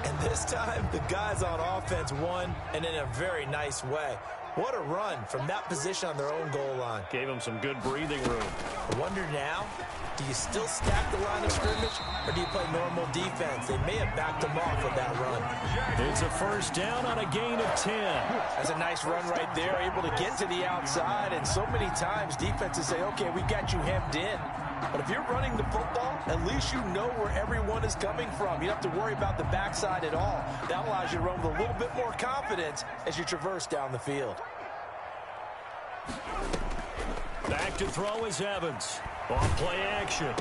and this time the guys on offense won, and in a very nice way. What a run from that position on their own goal line. Gave him some good breathing room. I wonder now, do you still stack the line of scrimmage, or do you play normal defense? They may have backed them off with that run. It's a first down on a gain of 10. That's a nice run right there, able to get to the outside, and so many times defenses say, okay, we got you hemmed in. But if you're running the football, at least you know where everyone is coming from. You don't have to worry about the backside at all. That allows you to run with a little bit more confidence as you traverse down the field. Back to throw is Evans. Off play action.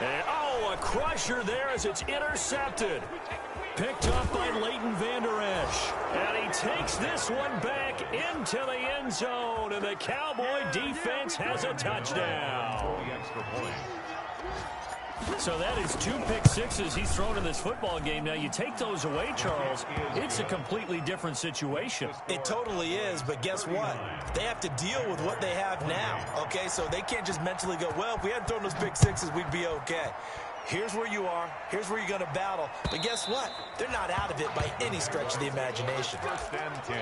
And, a crusher there as it's intercepted. Picked up by Leighton Vander Esch. And he takes this one back into the end zone. And the Cowboy defense has a touchdown. So that is 2 pick sixes he's thrown in this football game. Now, you take those away, Charles, it's a completely different situation. It totally is, but guess what? They have to deal with what they have now, okay? So they can't just mentally go, well, if we hadn't thrown those big sixes, we'd be okay. Here's where you are. Here's where you're going to battle. But guess what? They're not out of it by any stretch of the imagination. 1st and 10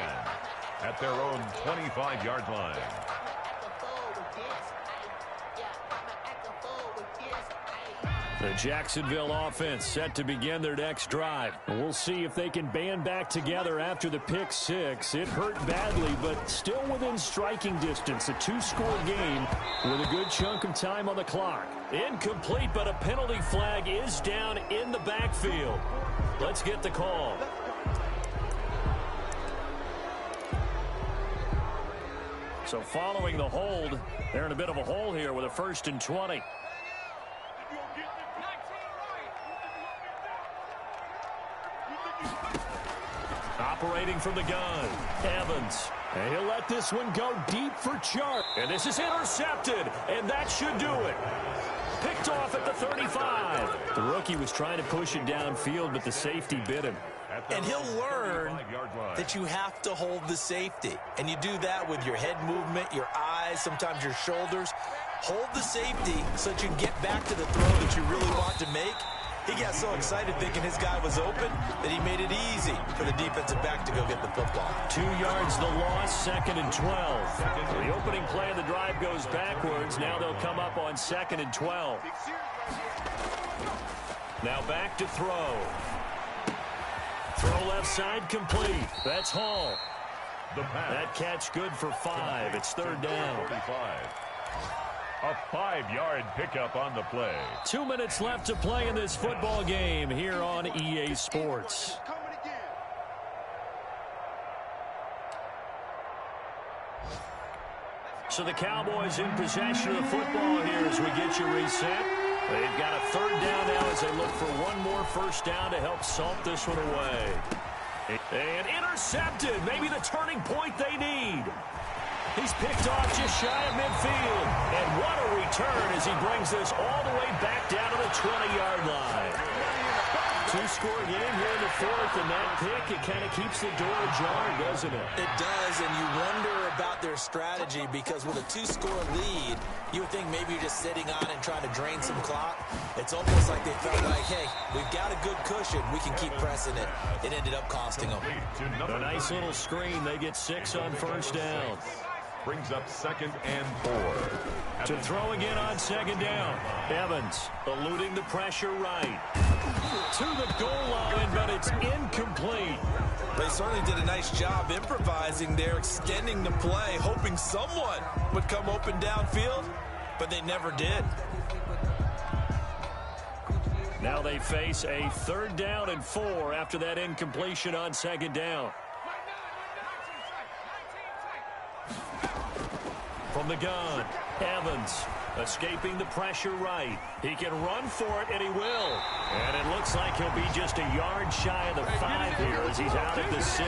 at their own 25-yard line. The Jacksonville offense set to begin their next drive. We'll see if they can band back together after the pick six. It hurt badly, but still within striking distance. A 2-score game with a good chunk of time on the clock. Incomplete, but a penalty flag is down in the backfield. Let's get the call. So following the hold, they're in a bit of a hole here with a 1st and 20. Operating from the gun, Evans. And he'll let this one go deep for Chark. And this is intercepted, and that should do it. Picked off at the 35. The rookie was trying to push it downfield, but the safety bit him. And he'll learn that you have to hold the safety. And you do that with your head movement, your eyes, sometimes your shoulders. Hold the safety so that you can get back to the throw that you really want to make. He got so excited thinking his guy was open that he made it easy for the defensive back to go get the football. 2 yards the loss, 2nd and 12. The opening play of the drive goes backwards. Now they'll come up on 2nd and 12. Now back to throw. Throw left side complete. That's Hall. That catch good for 5. It's 3rd down. 45. A 5-yard pickup on the play. 2 minutes left to play in this football game here on EA Sports. So the Cowboys in possession of the football here as we get you reset. They've got a 3rd down now as they look for one more 1st down to help salt this one away. And intercepted. Maybe the turning point they need. He's picked off just shy of midfield. And what a return as he brings this all the way back down to the 20-yard line. 2-score game here in the 4th, and that pick, it kind of keeps the door ajar, doesn't it? It does, and you wonder about their strategy because with a 2-score lead, you would think maybe you're just sitting on and trying to drain some clock. It's almost like they felt like, hey, we've got a good cushion. We can keep pressing it. It ended up costing them. A nice little screen. They get 6 on 1st down. Brings up 2nd and 4. To throw again on 2nd down. Evans eluding the pressure right. To the goal line, but it's incomplete. They certainly did a nice job improvising there, extending the play, hoping someone would come open downfield, but they never did. Now they face a 3rd down and 4 after that incompletion on 2nd down. From the gun, Evans escaping the pressure right. He can run for it, and he will. And it looks like he'll be just a yard shy of the 5 here as he's out at the 6.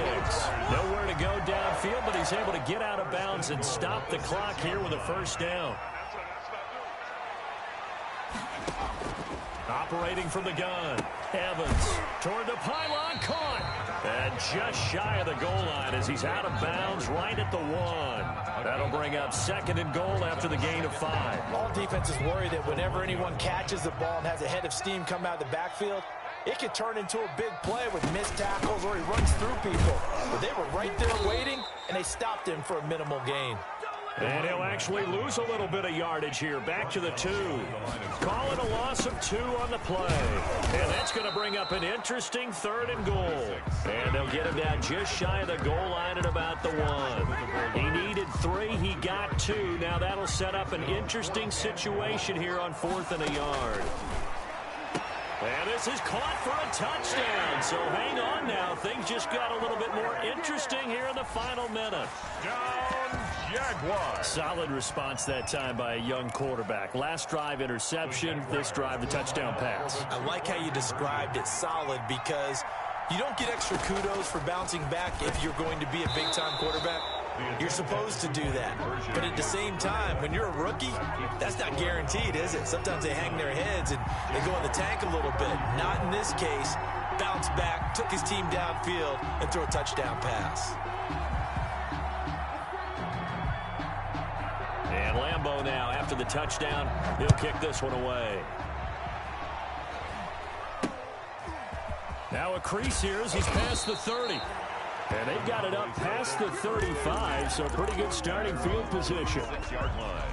Nowhere to go downfield, but he's able to get out of bounds and stop the clock here with a 1st down. Operating from the gun, Evans toward the pylon, caught. And just shy of the goal line as he's out of bounds right at the 1. That'll bring up 2nd and goal after the gain of 5. All defenses worry that whenever anyone catches the ball and has a head of steam come out of the backfield, it could turn into a big play with missed tackles or he runs through people. But they were right there waiting, and they stopped him for a minimal gain. And he'll actually lose a little bit of yardage here. Back to the 2. Calling a loss of 2 on the play. And that's going to bring up an interesting 3rd and goal. And they'll get him down just shy of the goal line at about the 1. He needed 3. He got 2. Now that'll set up an interesting situation here on 4th and a yard. And this is caught for a touchdown. So hang on now. Things just got a little bit more interesting here in the final minute. Down Jaguars. Solid response that time by a young quarterback. Last drive, interception. This drive, the touchdown pass. I like how you described it, solid, because you don't get extra kudos for bouncing back if you're going to be a big-time quarterback. You're supposed to do that. But at the same time, when you're a rookie, that's not guaranteed, is it? Sometimes they hang their heads and they go in the tank a little bit. Not in this case. Bounced back, took his team downfield, and threw a touchdown pass. And Lambeau now, after the touchdown, he'll kick this one away. Now a crease here as he's past the 30. And they've got it up past the 35, so pretty good starting field position. 6-yard line.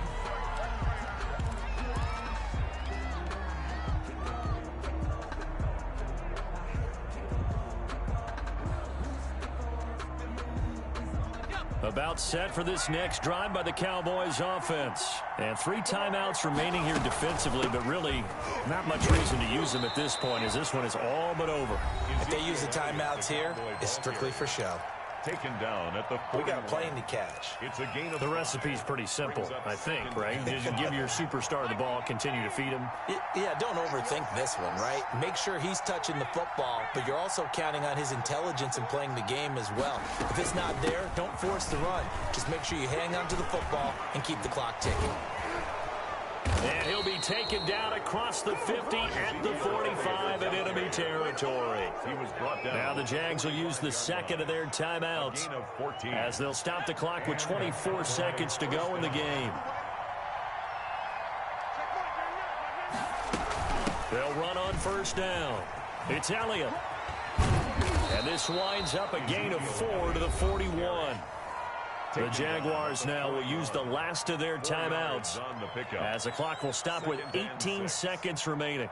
About set for this next drive by the Cowboys offense. And 3 timeouts remaining here defensively, but really not much reason to use them at this point as this one is all but over. If they use the timeouts here, it's strictly for show. Taken down at the 40. We got a plane to catch. It's a gain of The recipe's pretty simple, I think, right? Just give your superstar the ball, continue to feed him. Yeah, don't overthink this one, right? Make sure he's touching the football, but you're also counting on his intelligence in playing the game as well. If it's not there, don't force the run. Just make sure you hang on to the football and keep the clock ticking. And he'll be taken down across the 50 at the 45 in enemy territory. He was brought down. Now the Jags will use the 2nd of their timeouts Gain of 14. as they'll stop the clock with 24 seconds to go in the game. They'll run on first down. It's Elliott. And this winds up a gain of 4 to the 41. The Jaguars now will use the last of their timeouts as the clock will stop with 18 seconds remaining.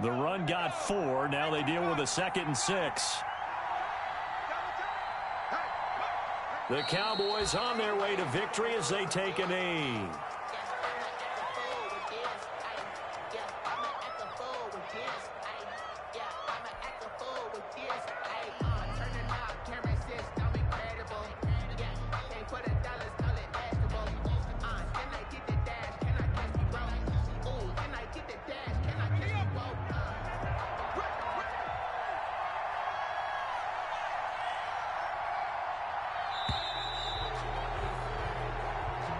The run got 4. Now they deal with a 2nd and 6. The Cowboys on their way to victory as they take a knee.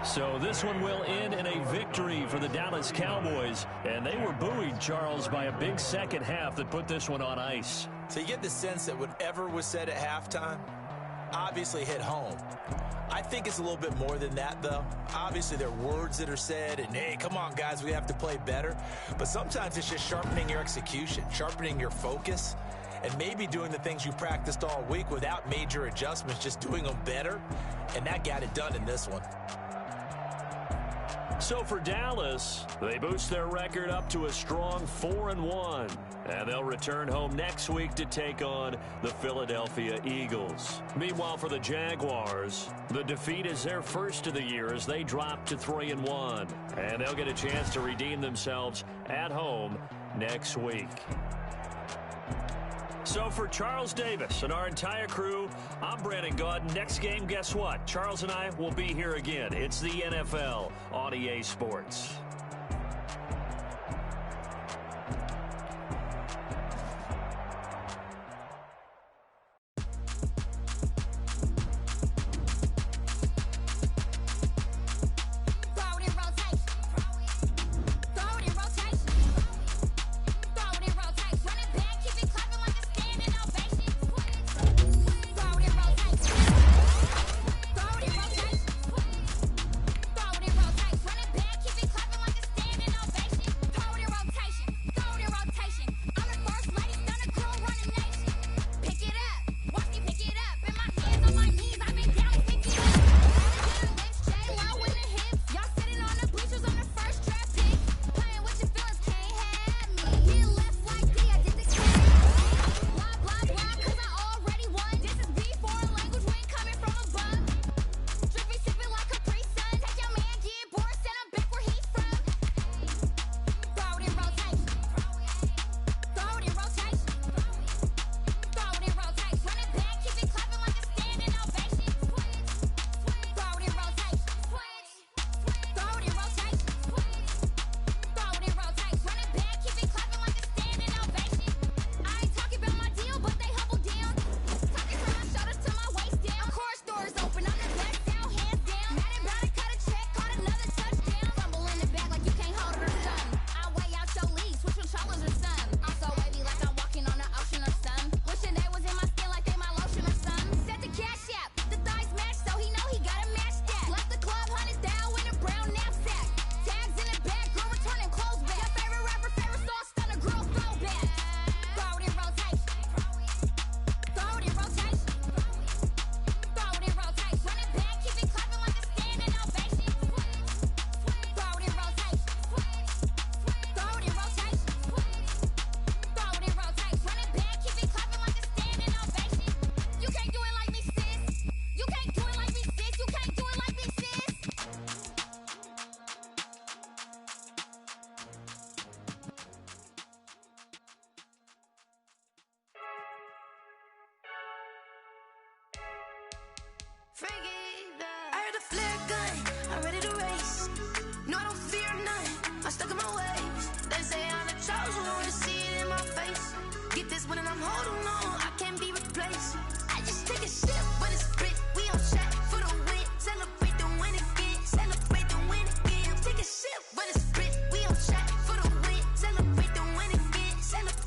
So this one will end in a victory for the Dallas Cowboys. And they were buoyed, Charles, by a big second half that put this one on ice. So you get the sense that whatever was said at halftime obviously hit home. I think it's a little bit more than that, though. Obviously, there are words that are said, and, hey, come on, guys, we have to play better. But sometimes it's just sharpening your execution, sharpening your focus, and maybe doing the things you practiced all week without major adjustments, just doing them better. And that got it done in this one. So for Dallas, they boost their record up to a strong 4-1. And they'll return home next week to take on the Philadelphia Eagles. Meanwhile, for the Jaguars, the defeat is their first of the year as they drop to 3-1. And they'll get a chance to redeem themselves at home next week. So for Charles Davis and our entire crew, I'm Brandon Gaudin. Next game, guess what? Charles and I will be here again. It's the NFL on EA Sports. I heard the flare gun, I'm ready to race. No, I don't fear none, I'm stuck in my ways. They say I'm the chosen one, to see it in my face. Get this one and I'm holding on, I can't be replaced. I just take a sip when it's split, we on track for the win. Celebrate the win again, celebrate the win again. Take a sip when it's split, we on track for the win. Celebrate the win again, celebrate.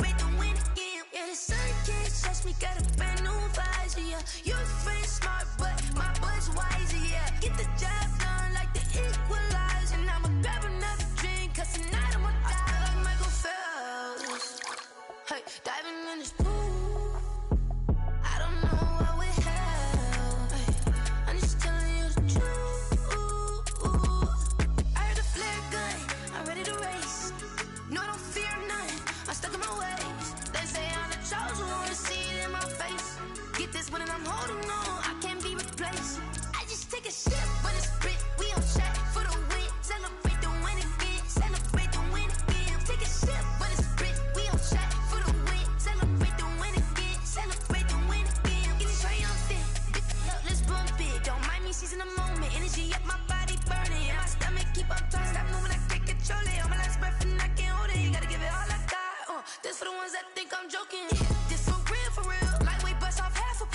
always in the moment, energy up my body burning. And my stomach keep up tight, stop moving, I can't control it. All my last breath and I can't hold it. You gotta give it all I got. This for the ones that think I'm joking. This for real. Lightweight bust off half a.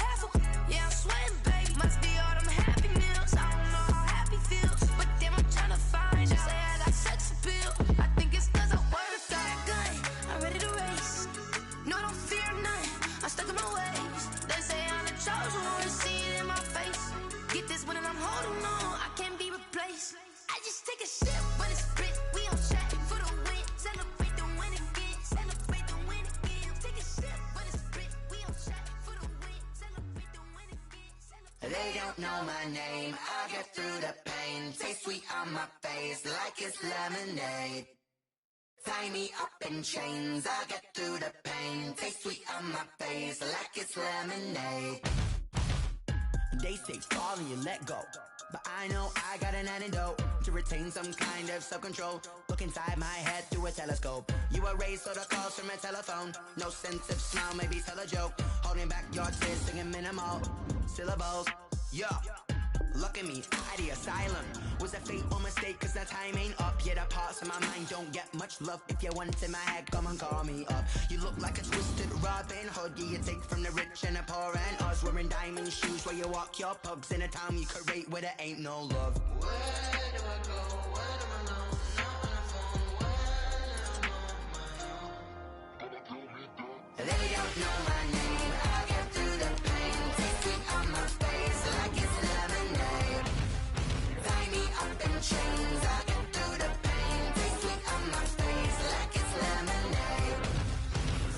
Yeah, I'm sweating, baby. Must be all them happy meals. I don't know how happy feels, but damn, I'm trying to find out. Say I got sex appeal. I think it's cause I work a gun. I'm ready to race. No, I don't fear none. I'm stuck in my ways. They say I'm the chosen one. See it in my face. Get this one and I'm holding on. I can't be replaced. I just take a sip when it's split. We on track for the win. Celebrate the win again. Celebrate the win again. Take a sip when it's split. We on track for the win. Celebrate the win again. They don't know my name. I get through the pain. Taste sweet on my face like it's lemonade. Tie me up in chains. I get through the pain. Taste sweet on my face like it's lemonade. They say fall and you let go, but I know I got an antidote to retain some kind of self-control. Look inside my head through a telescope. You erase all the calls from a telephone. No sense of smile, maybe tell a joke. Holding back your tears, singing minimal syllables. Yo, look at me, out the asylum. Was a fate or mistake, cause the time ain't up. Yet the parts of my mind don't get much love. If you want in my head, come and call me up. You look like a twisted Robin Hood. Yeah, you take from the rich and the poor and us. Wearing diamond shoes where you walk your pugs. In a town you create where there ain't no love. Where do I go? When am I alone? Not on the phone. When I'm on my own. They don't know my name. I get through the pain. Taste sweet on my face like it's lemonade. Tie me up in chains. I get through the pain. Taste sweet on my face like it's lemonade.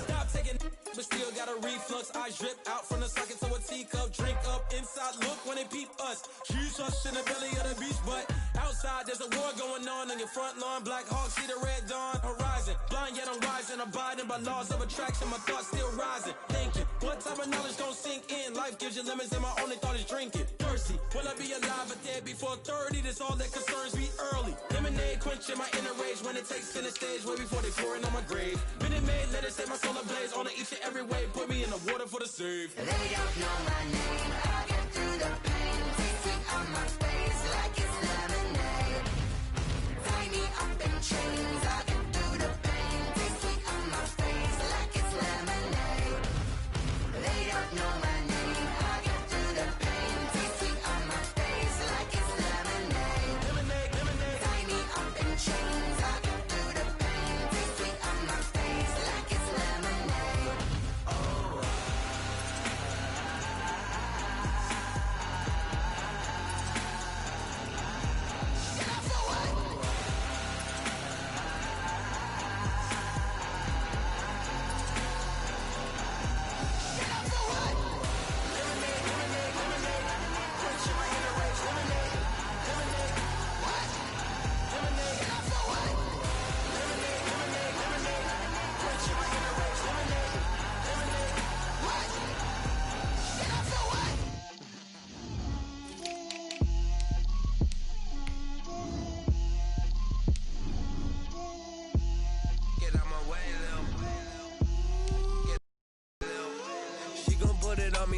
Stop taking but still got a reflux. Eyes drip out from the socket to a teacup. Drink up inside, look when they peep us. Shoes us in the belly of the beach, but outside there's a war going on your front lawn. Black Hawk, see the red dawn horizon. Blind yet I'm rising, abiding by laws of attraction. My thoughts still rising, thinking what type of knowledge gon' sink in? Life gives you lemons and my only thought is drinking. Thirsty, will I be alive or dead before 30? That's all that concerns me early. Lemonade quenching my inner rage when it takes center stage way before they pour it on my grave. Minute Maid, let it set my soul ablaze on each and every way. Put me in the water for the save. They don't know my name. I get through the pain. Taste sweet on my face like it's lemonade. Tie me up in chains. I get through the pain. Taste sweet on my face like it's lemonade. They don't know my name. I get through the pain. Taste sweet on my face like it's lemonade. Lemonade. Tie me up in chains. I get through the pain. Taste sweet on my face like it's lemonade. Oh.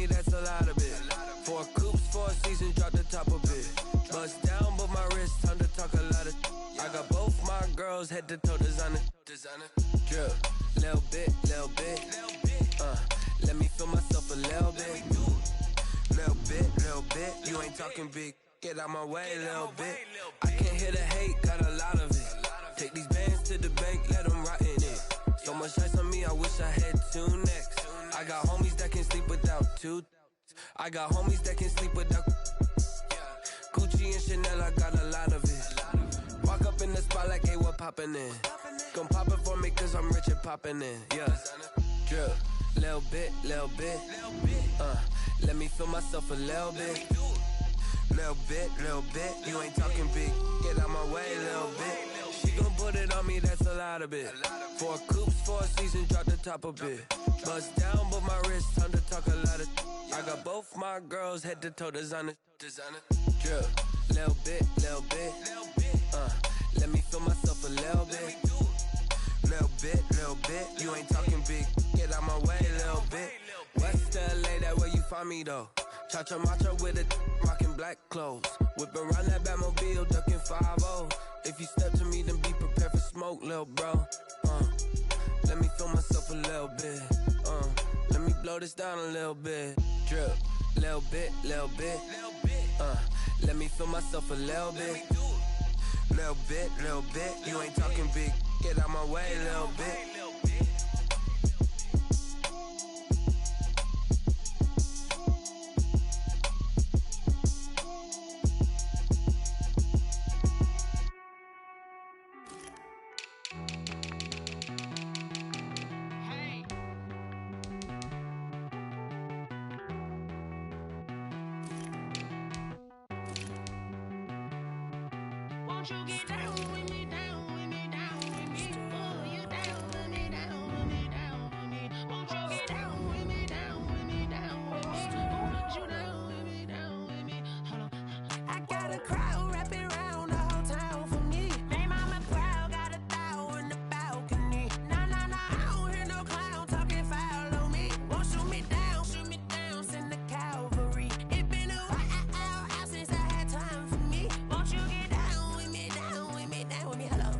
That's a lot of it. 4 coops, 4 seasons, drop the top of it. Bust down, but my wrist, time to talk a lot of. I got both my girls head to toe designer. Drip, little bit. Let me feel myself a little bit. Little bit. You ain't talking big. Get out my way, little bit. I can't hear the hate, got a lot of it. Take these bands to the bank, let them rot in it. So much ice on me, I wish I had 2 necks. I got homies that can sleep without 2. I got homies that can sleep without Gucci and Chanel, I got a lot of it. Walk up in the spot like, hey, what poppin' in? Gon' pop it for me cause I'm rich and poppin' in. Yeah, drip, little bit. Let me feel myself a little bit. Little bit. You ain't talking big. Get out my way, little bit. She gon' put it on me, that's a lot of it. 4 coops, 4 seasons, drop the top a bit. Bust down, but my wrist, time to talk a lot of. I got both my girls head to toe designer. Drip, little bit. Let me feel myself a little bit. little bit. You ain't talking big, get out my way, little bit. West LA, that where you find me though. Cha-cha matcha with a rockin' black clothes. Whip around that Batmobile, ducking 5-0. If you step to me, then be prepared for smoke, little bro. Let me feel myself a little bit. Let me blow this down a little bit. Drip, little bit, little bit. Let me feel myself a little bit. Little bit, little bit. You ain't talking big, get out my way, little bit. Won't you get down with me, down with me, down with me? Oh, you down with me, down with me, down with me. Won't you get down with me, down with me, down with me? Oh, you down with me, down with me? Hold on. I got a crowd wrapping around the whole town for me. They mama proud, got a thou in the balcony. Nah, nah, nah, I don't hear no clown talking foul on me. Won't shoot me down, send the cavalry. It been a while since I had time for me. Won't you get down with me, down with me, down with me? Hello.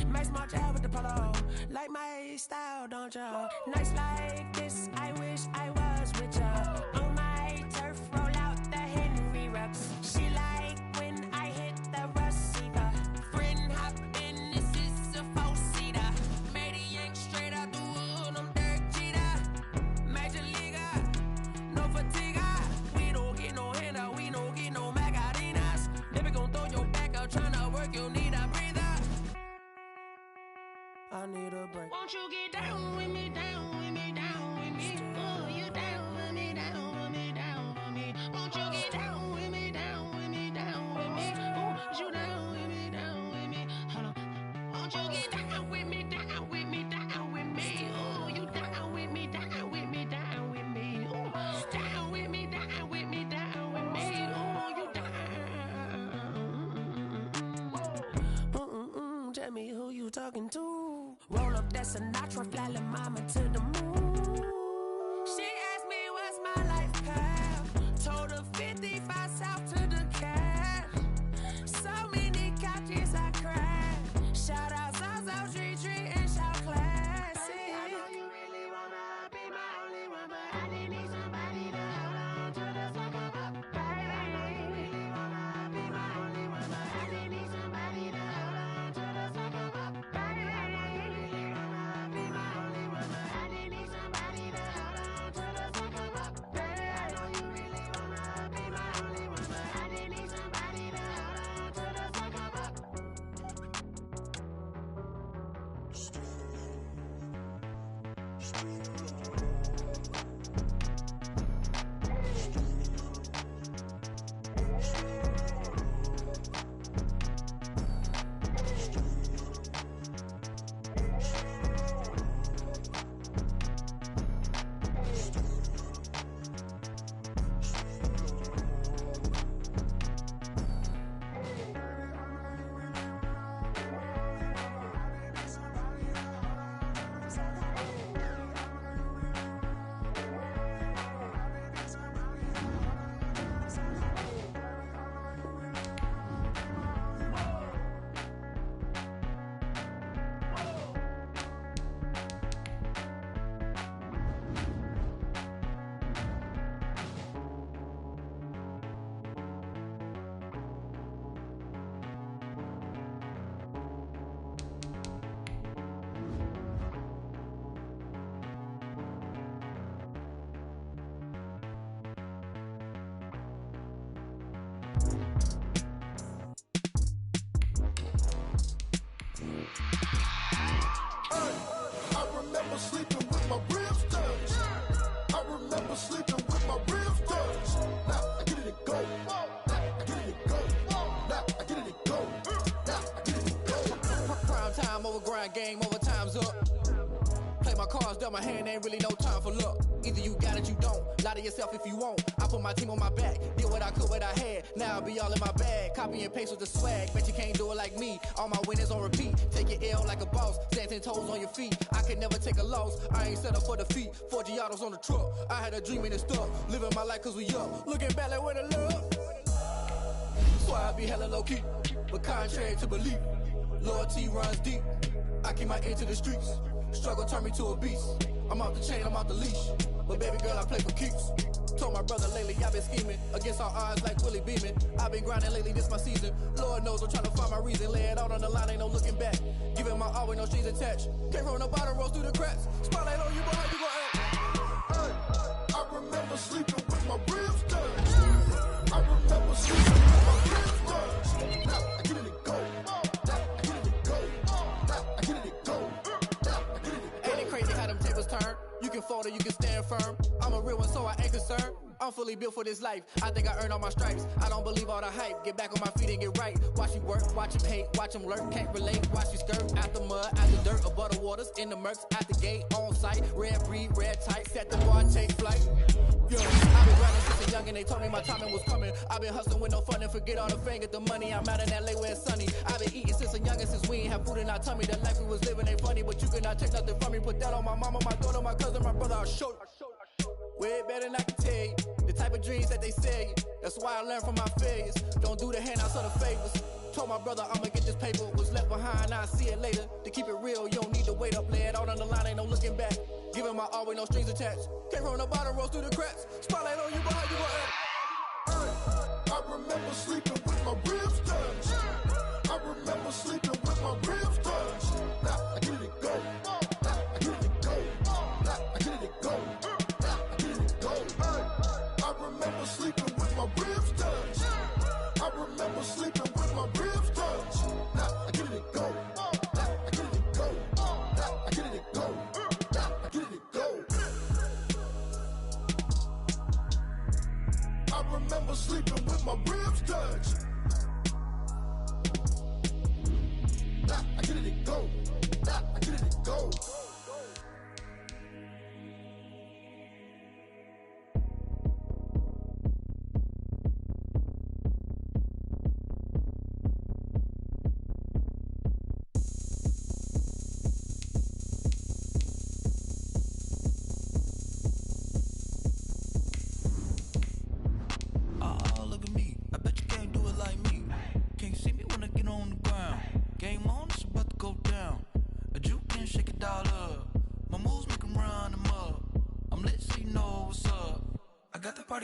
Max March out with the polo. Like my style, don't ya? Nights like this, I wish I was with ya. On my turf, roll out the Henry Rux. She like when I hit the receiver. Friend hop in, this is a four-seater. Made a yank straight out the wood, I'm Derek Jeter. Major leaguer, no fatigue. We don't get no handout, we don't get no Macarinas. They be gon' throw your back out, tryna work, you need a breather. I need a break. Won't you get down with me, down with me, down with me? Oh, you down with me, down with me, down with me? Won't you get down with me, down with me, down with me? Oh, you down with me, down with me? Hold on. Won't you get down with me, down with me, down with me? Oh, you down with me, down with me, down with me? Oh, down with me, down with me, down with me? Oh, you down. Tell me who you talking to. Roll up that Sinatra, fly la mama to the moon. She asked me what's my life path. Told her 55 south to the cash. So many couches I crashed. Shout out Zazo, Tree, and shout classic. I know you really wanna be my only one, but I didn't need somebody to hold on to the sucker up. Baby, I know you really wanna be my only one, but I didn't need somebody to hold on to the sucker up. Baby, I know you really wanna be my only one, but I didn't need somebody to hold on to the sucker up. Baby, I know you really wanna be my only one, but I didn't need somebody to hold on to the sucker up. I remember sleeping with my ribs touched. I remember sleeping with my ribs touched. Now I get it and go. Now I get it and go. Now I get it and go. Now I get it and go. Prime time over grind game, over time's up. Play my cards, dealt my hand, ain't really no time for luck. Either you got it, you don't. Lie to yourself if you want. I put my team on my back, did what I could, what I had. Now I be all in my bag. Copy and paste with the swag. Bet you can't do it like me. All my winners on repeat. Take your L like a boss. Stand 10 toes on your feet. I can never take a loss. I ain't set up for defeat. 4 Giottos on the truck. I had a dream and it stuck. Living my life cause we up. Looking back like where the love. So I be hella low key. But contrary to belief, loyalty runs deep. I keep my ear to the streets. Struggle turn me to a beast. I'm off the chain, I'm off the leash. But baby girl, I play for keeps. Told my brother lately, I've been scheming against all odds like Willie Beeman. I've been grinding lately, this my season. Lord knows I'm trying to find my reason. Lay it out on the line, ain't no looking back. Giving my all with no strings attached. Came from the bottom, rose through the cracks. Spotlight on you, boy, how you gon' act? Hey, I remember sleeping with my ribs touched. I remember sleeping with my ribs touched. Now I get it and go. Now I get it and go. Now I get it and go. Now I get it and go. Ain't it crazy how them tables turn? You can fold or you can stand firm. I'm a real one, so I ain't concerned. I'm fully built for this life. I think I earned all my stripes. I don't believe all the hype. Get back on my feet and get right. Watch you work, watch him hate, watch him lurk. Can't relate, watch you skirt. Out the mud, out the dirt, above the waters, in the murks, at the gate, on site. Red breed, red tight, set the bar, take flight. Yo, I've been grinding since a young and they told me my timing was coming. I've been hustling with no fun and forget all the fame, get the money. I'm out in LA where it's sunny. I've been eating since a young and since we ain't have food in our tummy. The life we was living ain't funny, but you cannot take nothing from me. Put that on my mama, my daughter, my cousin, my brother, I'll show you. Way better than I can tell you. The type of dreams that they sell you. That's why I learned from my failures. Don't do the handouts or the favors. Told my brother I'ma get this paper. Was left behind, I'll see it later. To keep it real, you don't need to wait up. Lay it out on the line, ain't no looking back. Giving my all with no strings attached. Came from the bottom, rose through the cracks. Spotlight on you, boy, how you gon' act? Hey, I remember sleeping with my ribs touched. I remember sleeping with my ribs touched. Now I get it and go. Now I get it and go. Now I get it and go. I remember sleeping with my ribs touched. I remember sleeping with my ribs touched. Now I get it and go. Now I get it and go. Now I get it and go. Now I get it and go. I remember sleeping with my ribs touched. Now I get it and go. Now I get it and go.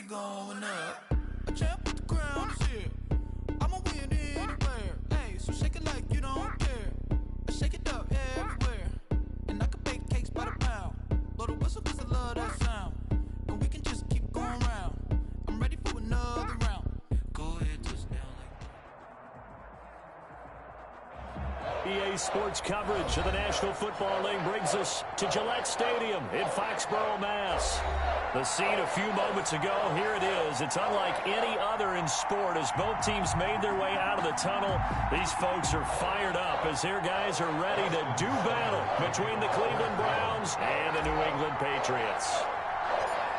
Going up, a champ with the crown is here. I'ma win anywhere. Hey, so shake it like you don't care. I shake it up everywhere, and I can bake cakes by the pound. Blow the whistle 'cause I love that sound, and we can just keep going round. I'm ready for another round. Go ahead, touchdown like. EA Sports coverage of the National Football League brings us to Gillette Stadium in Foxborough, Mass. The scene a few moments ago, here it is. It's unlike any other in sport as both teams made their way out of the tunnel. These folks are fired up as their guys are ready to do battle between the Cleveland Browns and the New England Patriots.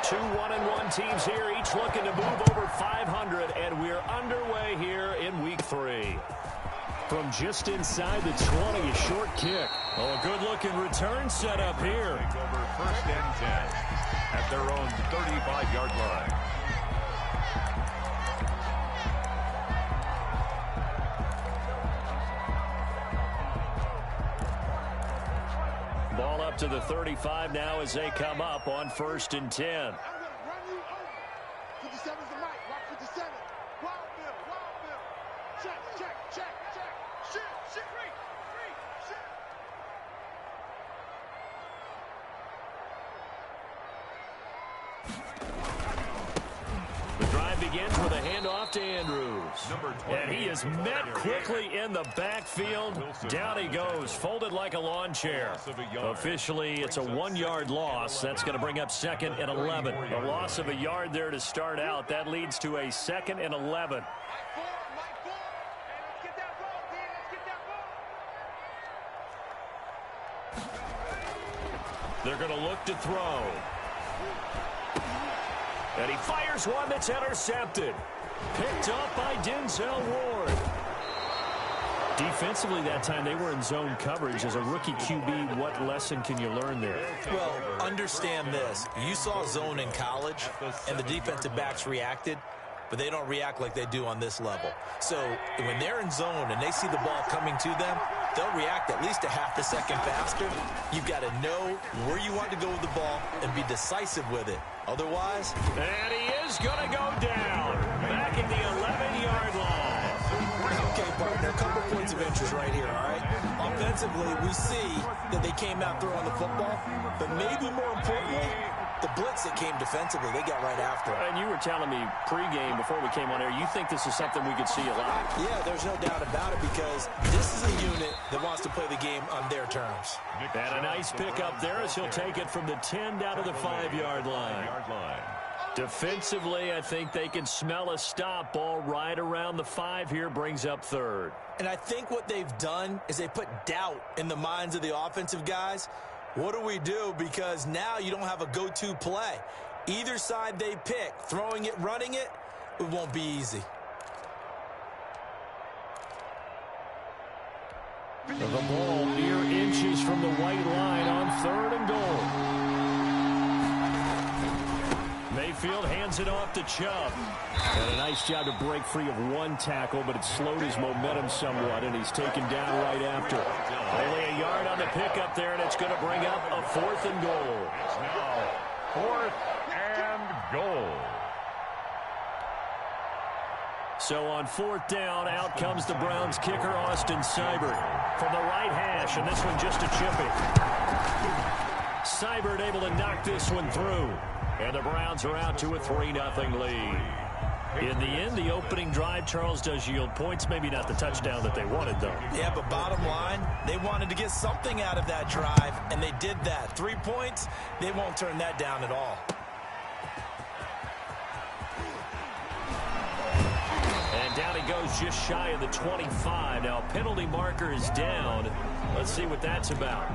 Two 1-1 teams here, each looking to move over 500, and we're underway here in Week 3. From just inside the 20, a short kick. Oh, a good-looking return set up here. Take over first and 10 at their own 35-yard line. Ball up to the 35 now as they come up on first and 10. 57's the mic. Watch 57. Wild Bill. Wild Bill. Check, check, check, check. Shit, shit, free, shit. The drive begins with a handoff to Andrews. And he is met quickly in the backfield. Down he goes, folded like a lawn chair. Officially, it's a 1-yard loss. That's going to bring up 2nd and 11. A loss of a yard there to start out. That leads to a 2nd and 11. They're going to look to throw. And he fires one that's intercepted. Picked up by Denzel Ward. Defensively that time, they were in zone coverage. As a rookie QB, what lesson can you learn there? Well, understand this. You saw zone in college, and the defensive backs reacted, but they don't react like they do on this level. So when they're in zone and they see the ball coming to them, they'll react at least a half a second faster. You've got to know where you want to go with the ball and be decisive with it. Otherwise... And he is going to go down. Back at the 11-yard line. Okay, partner, a couple points of interest right here, all right? Offensively, we see that they came out throwing the football, but maybe more importantly, the blitz that came defensively, they got right after it. And you were telling me pregame before we came on air, you think this is something we could see a lot? Yeah, there's no doubt about it because this is a unit that wants to play the game on their terms. And a nice pickup there as he'll take it from the 10 down to the 5-yard line. Defensively, I think they can smell a stop. Ball right around the 5 here, brings up third. And I think what they've done is they put doubt in the minds of the offensive guys. What do we do? Because now you don't have a go-to play. Either side they pick, throwing it, running it, it won't be easy. The ball mere inches from the white line on 3rd and goal. Mayfield hands it off to Chubb. And a nice job to break free of one tackle, but it slowed his momentum somewhat, and he's taken down right after. Only a yard on the pickup there, and it's going to bring up a 4th and goal. It's now 4th and goal. So on 4th down, out comes the Browns kicker, Austin Seibert, from the right hash, and this one just a chipping. Seibert able to knock this one through. And the Browns are out to a 3-0 lead. In the end, the opening drive, Charles, does yield points. Maybe not the touchdown that they wanted, though. Yeah, but bottom line, they wanted to get something out of that drive, and they did that. 3 points, they won't turn that down at all. And down he goes just shy of the 25. Now, penalty marker is down. Let's see what that's about.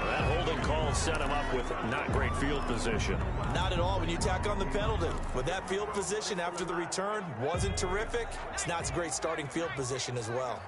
That holding call set him up with not great field position. Not at all when you tack on the penalty. With that field position after the return wasn't terrific, it's not a great starting field position as well.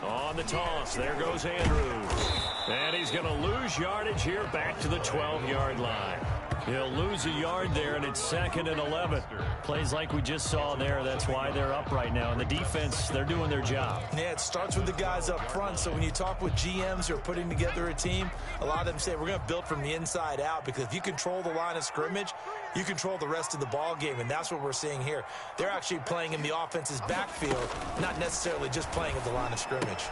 On the toss, there goes Andrews. And he's going to lose yardage here back to the 12-yard line. He'll lose a yard there, and it's 2nd and 11. Plays like we just saw there. That's why they're up right now. And the defense, they're doing their job. Yeah, it starts with the guys up front. So when you talk with GMs who are putting together a team, a lot of them say we're going to build from the inside out, because if you control the line of scrimmage, you control the rest of the ball game, and that's what we're seeing here. They're actually playing in the offense's backfield, not necessarily just playing at the line of scrimmage.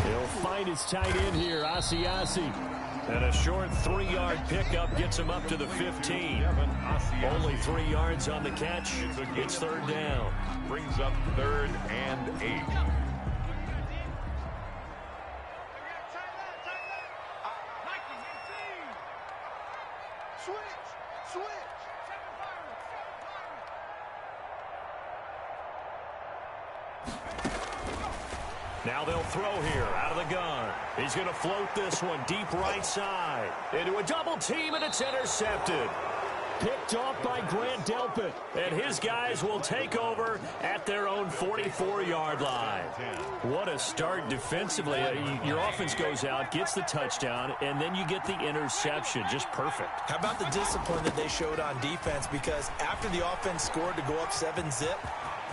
He'll find his tight end here, Asiasi. And a short 3-yard pickup gets him up to the 15. Only 3 yards on the catch. It's 3rd down. Brings up 3rd and 8. Switch. Now they'll throw here out of the gun. He's going to float this one deep right side. Into a double team, and it's intercepted. Picked off by Grant Delpit. And his guys will take over at their own 44-yard line. What a start defensively. Your offense goes out, gets the touchdown, and then you get the interception. Just perfect. How about the discipline that they showed on defense? Because after the offense scored to go up 7-zip,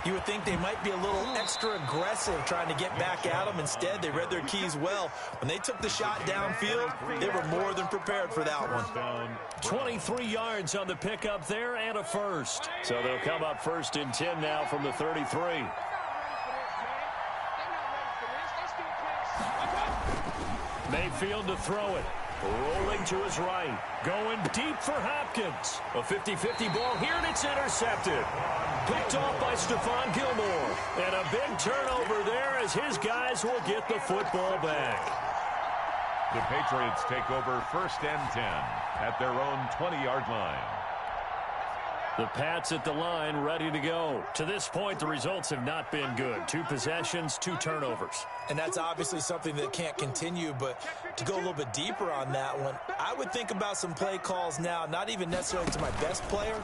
you would think they might be a little extra aggressive trying to get back at them. Instead, they read their keys well. When they took the shot downfield, they were more than prepared for that one. 23 yards on the pickup there and a first. So they'll come up 1st and 10 now from the 33. Mayfield to throw it. Rolling to his right. Going deep for Hopkins. A 50-50 ball here, and it's intercepted. Picked off by Stephon Gilmore. And a big turnover there as his guys will get the football back. The Patriots take over 1st and 10 at their own 20-yard line. The Pats at the line, ready to go. To this point, the results have not been good. 2 possessions, 2 turnovers. And that's obviously something that can't continue, but to go a little bit deeper on that one, I would think about some play calls now, not even necessarily to my best player,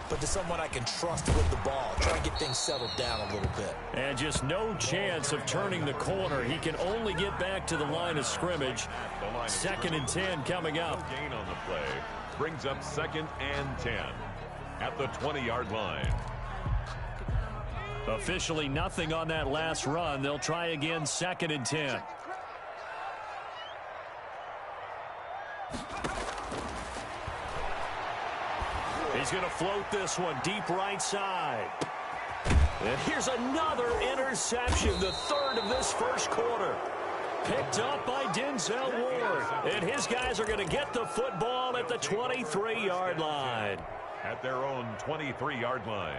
but to someone I can trust with the ball. Try and get things settled down a little bit. And just no chance of turning the corner. He can only get back to the line of scrimmage. 2nd and 10 coming up. Gain on the play brings up 2nd and 10 at the 20-yard line. Officially nothing on that last run. They'll try again, 2nd and 10. He's going to float this one deep right side. And here's another interception, the 3rd of this first quarter. Picked up by Denzel Ward. And his guys are going to get the football at the 23-yard line. At their own 23-yard line.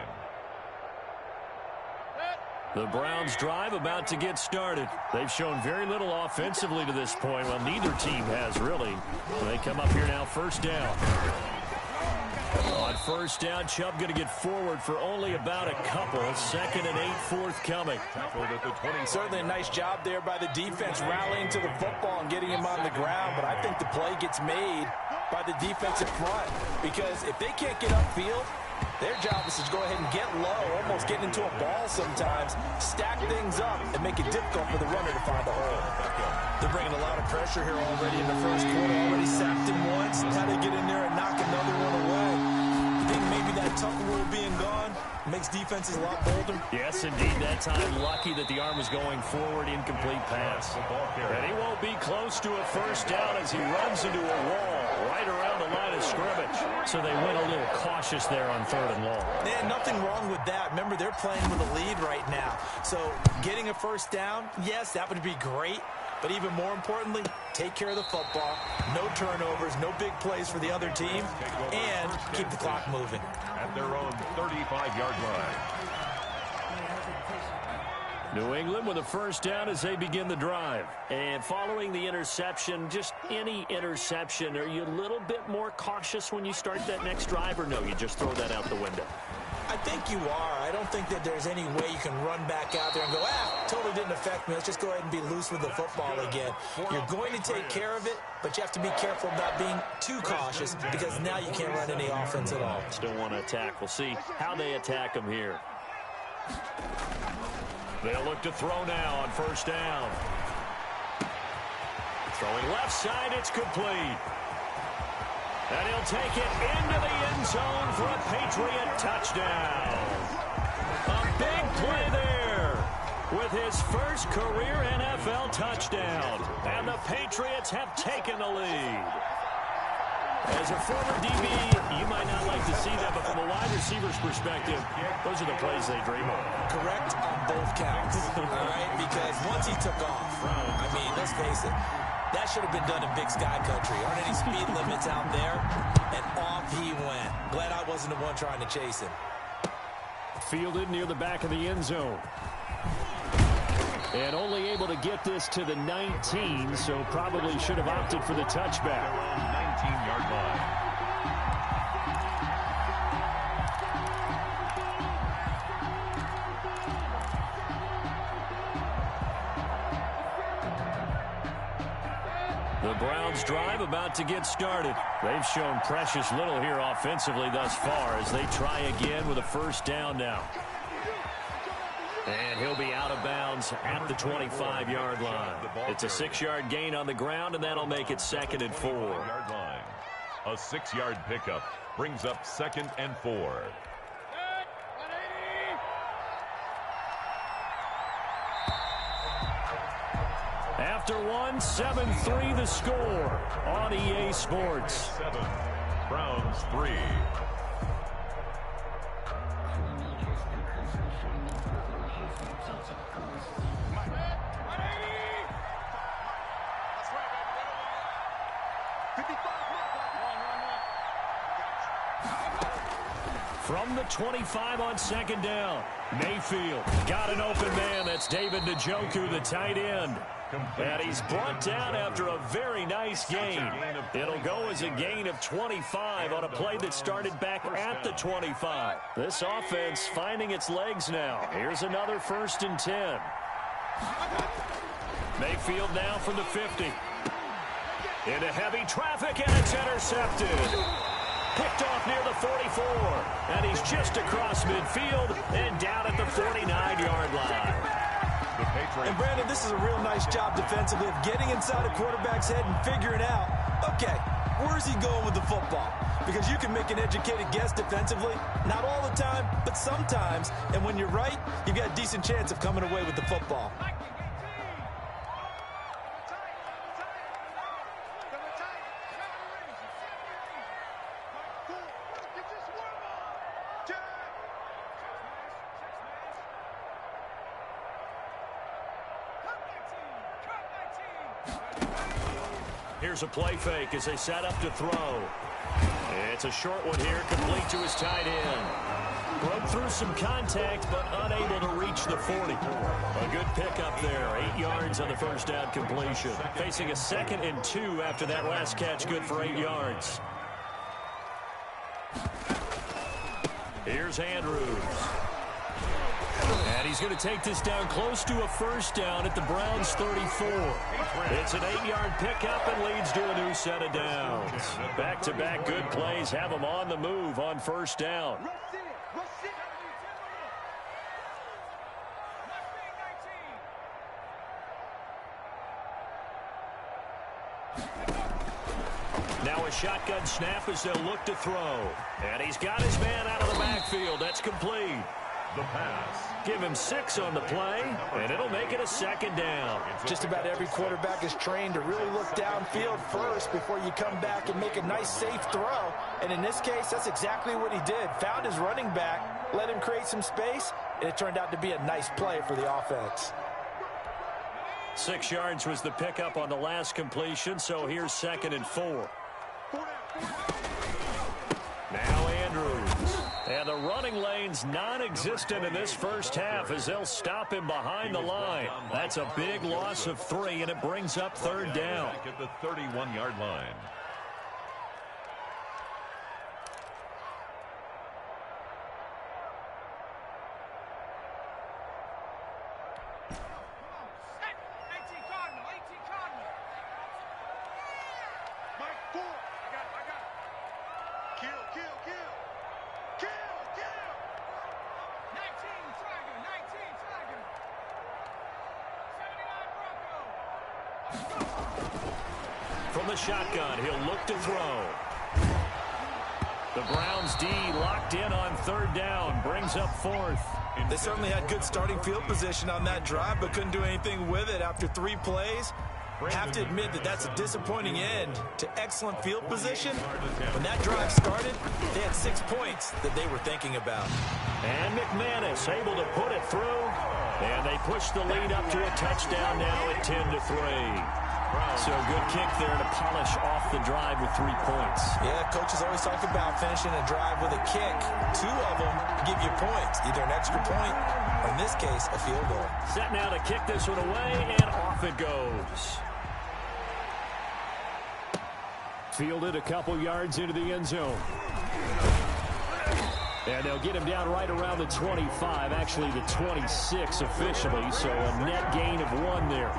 The Browns drive about to get started. They've shown very little offensively to this point. Well, neither team has really. They come up here now, 1st down. On 1st down, Chubb going to get forward for only about a couple. 2nd and 8 forthcoming. Certainly a nice job there by the defense rallying to the football and getting him on the ground, but I think the play gets made by the defensive front, because if they can't get upfield, their job is to go ahead and get low, almost get into a ball sometimes, stack things up, and make it difficult for the runner to find a hole. They're bringing a lot of pressure here already in the first quarter, already sacked him once. Now they get in there and knock another one away. I think maybe that Tucker rule being gone makes defenses a lot bolder. Yes, indeed. That time, lucky that the arm was going forward, incomplete pass. And he won't be close to a 1st down as he runs into a wall right around the line of scrimmage. So they went a little cautious there on 3rd and long. Yeah, nothing wrong with that. Remember, they're playing with a lead right now. So getting a 1st down, yes, that would be great. But even more importantly, take care of the football. No turnovers, no big plays for the other team, and keep the clock moving. At their own 35-yard line. New England with a 1st down as they begin the drive. And following the interception, just any interception, are you a little bit more cautious when you start that next drive, or no, you just throw that out the window? I think you are. I don't think that there's any way you can run back out there and go, totally didn't affect me. Let's just go ahead and be loose with the football again. You're going to take care of it, but you have to be careful about being too cautious, because now you can't run any offense at all. Still want to attack. We'll see how they attack them here. They'll look to throw now on 1st down. Throwing left side, it's complete. And he'll take it into the end zone for a Patriot touchdown. A big play there with his first career NFL touchdown. And the Patriots have taken the lead. As a former DB, you might not like to see that, but from a wide receiver's perspective, those are the plays they dream of. Correct on both counts, all right? Because once he took off, I mean, let's face it, that should have been done in Big Sky Country. Aren't any speed limits out there? And off he went. Glad I wasn't the one trying to chase him. Fielded near the back of the end zone. And only able to get this to the 19, so probably should have opted for the touchback. 19-yard line. The Browns drive about to get started. They've shown precious little here offensively thus far as they try again with a 1st down now. And he'll be out of bounds at the 25-yard line. It's a 6-yard gain on the ground, and that'll make it 2nd and 4. A 6-yard pickup brings up 2nd and 4. After one, 7-3 the score on EA Sports. 7, Browns 3. From the 25 on second down, Mayfield got an open man. That's David Njoku, the tight end. And he's brought down after a very nice gain. It'll go as a gain of 25 on a play that started back at the 25. This offense finding its legs now. Here's another 1st and 10. Mayfield now from the 50. Into heavy traffic, and it's intercepted. Picked off near the 44, and he's just across midfield and down at the 49-yard line. And Brandon, this is a real nice job defensively of getting inside a quarterback's head and figuring out, okay, where's he going with the football? Because you can make an educated guess defensively, not all the time, but sometimes. And when you're right, you've got a decent chance of coming away with the football. Here's a play fake as they set up to throw. It's a short one here, complete to his tight end. Broke through some contact, but unable to reach the 40. A good pickup there, 8 yards on the first down completion. Facing a 2nd and 2 after that last catch, good for 8 yards. Here's Andrews. And he's going to take this down close to a 1st down at the Browns' 34. It's an 8-yard pickup and leads to a new set of downs. Back-to-back good plays have them on the move on 1st down. Now a shotgun snap as they'll look to throw. And he's got his man out of the backfield. That's complete. The pass. Give him 6 on the play, and it'll make it a 2nd down. Just about every quarterback is trained to really look downfield first before you come back and make a nice, safe throw. And in this case, that's exactly what he did. Found his running back, let him create some space, and it turned out to be a nice play for the offense. 6 yards was the pickup on the last completion, so here's 2nd and 4. Now Andrews. And the running lane's non-existent in this first half as they'll stop him behind the line. That's a big loss of 3, and it brings up 3rd down. At the 31-yard line. From the shotgun, he'll look to throw. The Browns D locked in on 3rd down, brings up 4th. They certainly had good starting field position on that drive, but couldn't do anything with it after 3 plays. Have to admit that that's a disappointing end to excellent field position. When that drive started, they had 6 points that they were thinking about. And McManus able to put it through, and they push the lead up to a touchdown now at 10-3. So good kick there to polish off the drive with 3 points. Yeah, coaches always talk about finishing a drive with a kick. 2 of them give you points, either an extra point or, in this case, a field goal. Set now to kick this one away, and off it goes. Fielded a couple yards into the end zone. And they'll get him down right around the 25, actually the 26 officially, so a net gain of 1 there.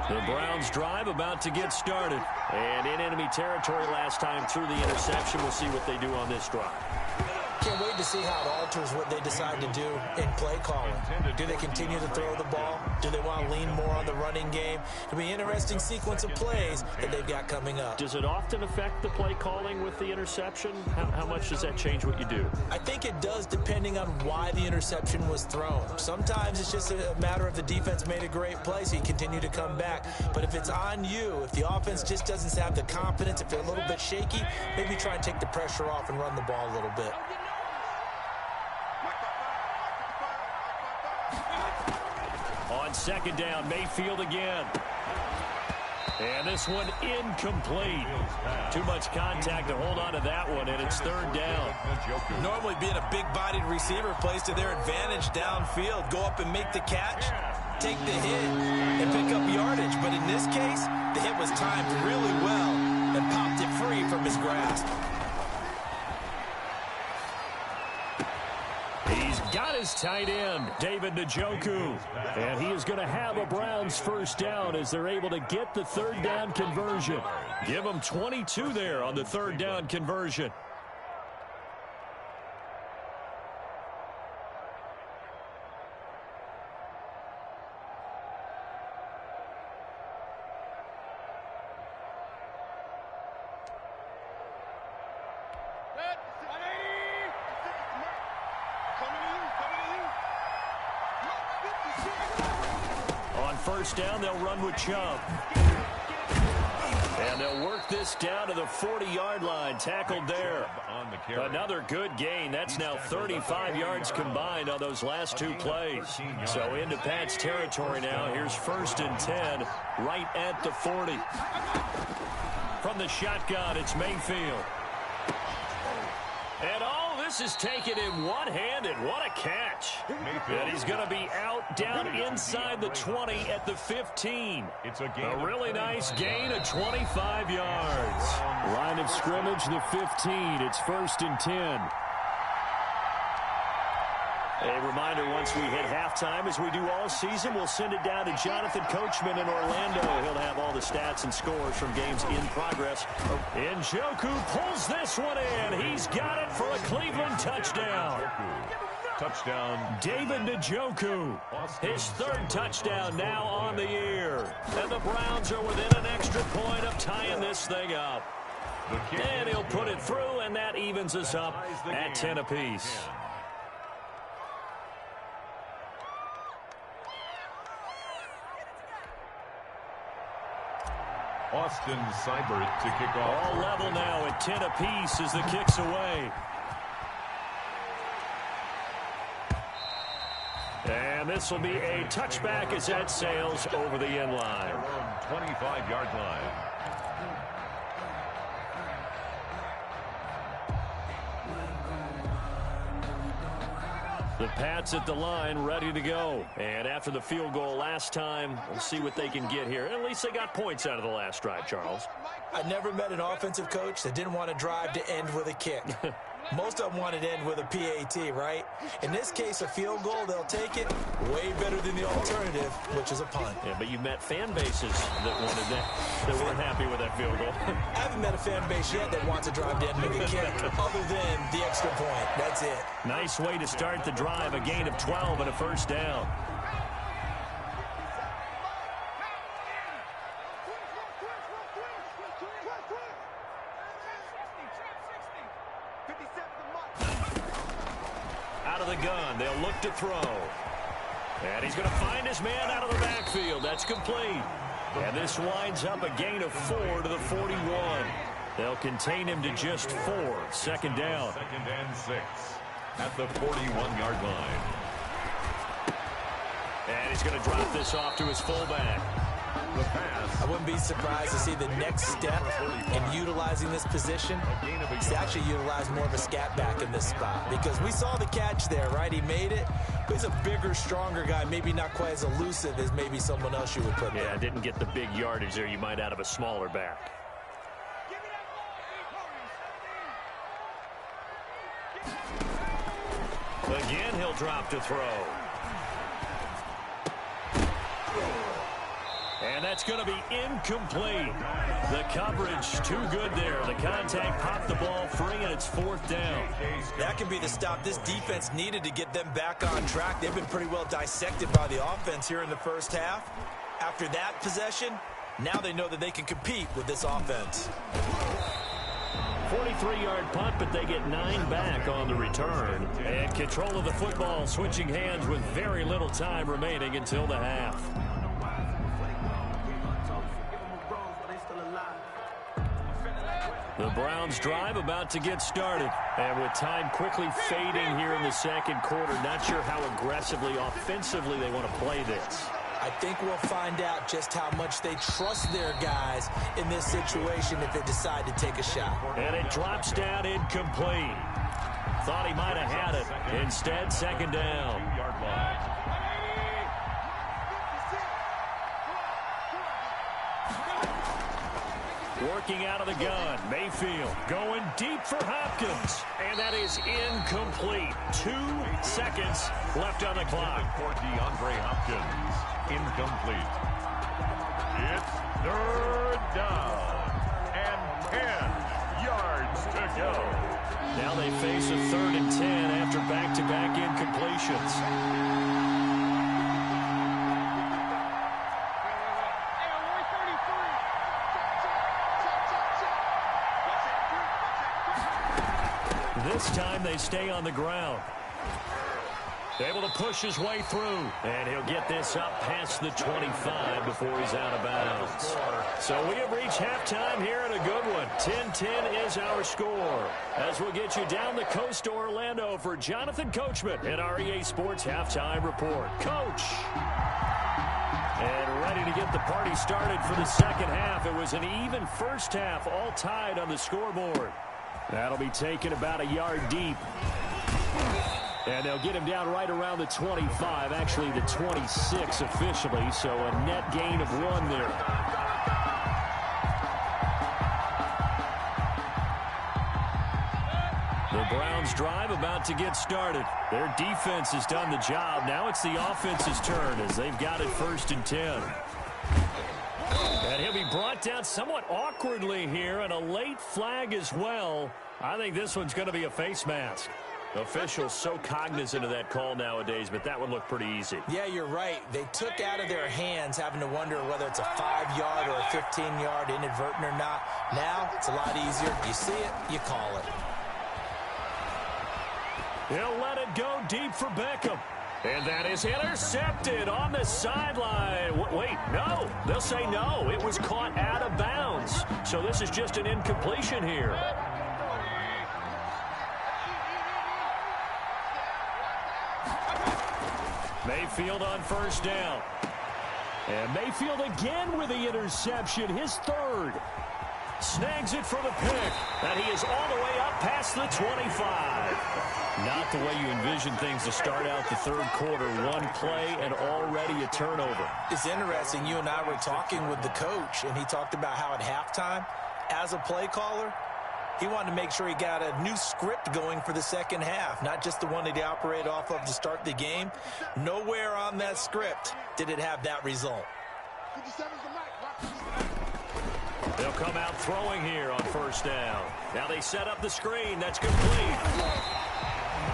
The Browns drive about to get started. And in enemy territory last time through the interception. We'll see what they do on this drive. Can't wait to see how it alters what they decide to do in play calling. Do they continue to throw the ball? Do they want to lean more on the running game? It'll be an interesting sequence of plays that they've got coming up. Does it often affect the play calling with the interception? How much does that change what you do? I think it does, depending on why the interception was thrown. Sometimes it's just a matter of the defense made a great play, so you continue to come back. But if it's on you, if the offense just doesn't have the confidence, if they're a little bit shaky, maybe try and take the pressure off and run the ball a little bit. On second down, Mayfield again. And this one incomplete. Too much contact to hold on to that one, and it's third down. Normally being a big-bodied receiver plays to their advantage downfield. Go up and make the catch, take the hit, and pick up yardage. But in this case, the hit was timed really well and popped it free from his grasp. He's got his tight end, David Njoku. And he is going to have a Browns first down as they're able to get the third down conversion. Give them 22 there on the third down conversion. First down, they'll run with Chubb. And they'll work this down to the 40-yard line. Tackled there. Another good gain. That's now 35 yards combined on those last two plays. So into Pat's territory now. Here's 1st and 10 right at the 40. From the shotgun, it's Mayfield. And this is taken in one-handed. What a catch. And he's going to be out down inside the 20 at the 15. A really nice gain of 25 yards. Line of scrimmage, the 15. It's 1st and 10. A reminder, once we hit halftime, as we do all season, we'll send it down to Jonathan Coachman in Orlando. He'll have all the stats and scores from games in progress. Njoku pulls this one in. He's got it for a Cleveland touchdown. Touchdown. David Njoku, his 3rd touchdown now on the year. And the Browns are within an extra point of tying this thing up. And he'll put it through, and that evens us up at 10 apiece. Austin Seibert to kick off. All level now at 10 apiece as the kick's away. And this will be a touchback as that sails over the end line. 25-yard line. The Pats at the line, ready to go. And after the field goal last time, we'll see what they can get here. At least they got points out of the last drive, Charles. I never met an offensive coach that didn't want to drive to end with a kick. Most of them wanted to end with a PAT, right? In this case, a field goal, they'll take it. Way better than the alternative, which is a punt. Yeah, but you met fan bases that wanted that, that weren't happy with that field goal. I haven't met a fan base yet that wants to drive to end with a kick, other than the extra point. That's it. Nice way to start the drive, a gain of 12 and a first down. Out of the gun, they'll look to throw. And he's going to find his man out of the backfield. That's complete. And this winds up a gain of 4 to the 41. They'll contain him to just 4. 2nd down. 2nd and 6 at the 41-yard line. And he's going to drop this off to his fullback. The pass. I wouldn't be surprised to see the next step in utilizing this position. He's actually utilized more of a scat back in this spot because we saw the catch there, right? He made it. But he's a bigger, stronger guy, maybe not quite as elusive as maybe someone else you would put there. Yeah, didn't get the big yardage there you might out of a smaller back. Again, he'll drop to throw. And that's going to be incomplete. The coverage too good there. The contact popped the ball free, and it's 4th down. That could be the stop this defense needed to get them back on track. They've been pretty well dissected by the offense here in the first half. After that possession, now they know that they can compete with this offense. 43-yard punt, but they get 9 back on the return. And control of the football, switching hands with very little time remaining until the half. The Browns drive about to get started. And with time quickly fading here in the second quarter, not sure how aggressively, offensively they want to play this. I think we'll find out just how much they trust their guys in this situation if they decide to take a shot. And it drops down incomplete. Thought he might have had it. Instead, second down. Working out of the gun. Mayfield going deep for Hopkins. And that is incomplete. 2 seconds left on the clock. For DeAndre Hopkins. Incomplete. It's third down. And 10 yards to go. Now they face a 3rd and 10 after back-to-back incompletions. This time they stay on the ground. Able to push his way through. And he'll get this up past the 25 before he's out of bounds. So we have reached halftime here in a good one. 10-10 is our score. As we'll get you down the coast to Orlando for Jonathan Coachman in our EA Sports Halftime Report. Coach! And ready to get the party started for the second half. It was an even first half, all tied on the scoreboard. That'll be taken about a yard deep. And they'll get him down right around the 25, actually the 26 officially, so a net gain of 1 there. The Browns drive about to get started. Their defense has done the job. Now it's the offense's turn as they've got it 1st and 10. And he'll be brought down somewhat awkwardly here, and a late flag as well. I think this one's going to be a face mask. Officials so cognizant of that call nowadays, but that one looked pretty easy. Yeah, you're right. They took out of their hands having to wonder whether it's a 5-yard or a 15-yard inadvertent or not. Now it's a lot easier. You see it, you call it. He'll let it go deep for Beckham. And that is intercepted on the sideline. Wait, no. They'll say no. It was caught out of bounds. So this is just an incompletion here. Mayfield on 1st down. And Mayfield again with the interception, his 3rd. Snags it for the pick. And he is all the way up past the 25. Not the way you envision things to start out the 3rd quarter. 1 play and already a turnover. It's interesting. You and I were talking with the coach, and he talked about how at halftime, as a play caller, he wanted to make sure he got a new script going for the second half, not just the one that he operated off of to start the game. Nowhere on that script did it have that result. They'll come out throwing here on 1st down. Now they set up the screen. That's complete.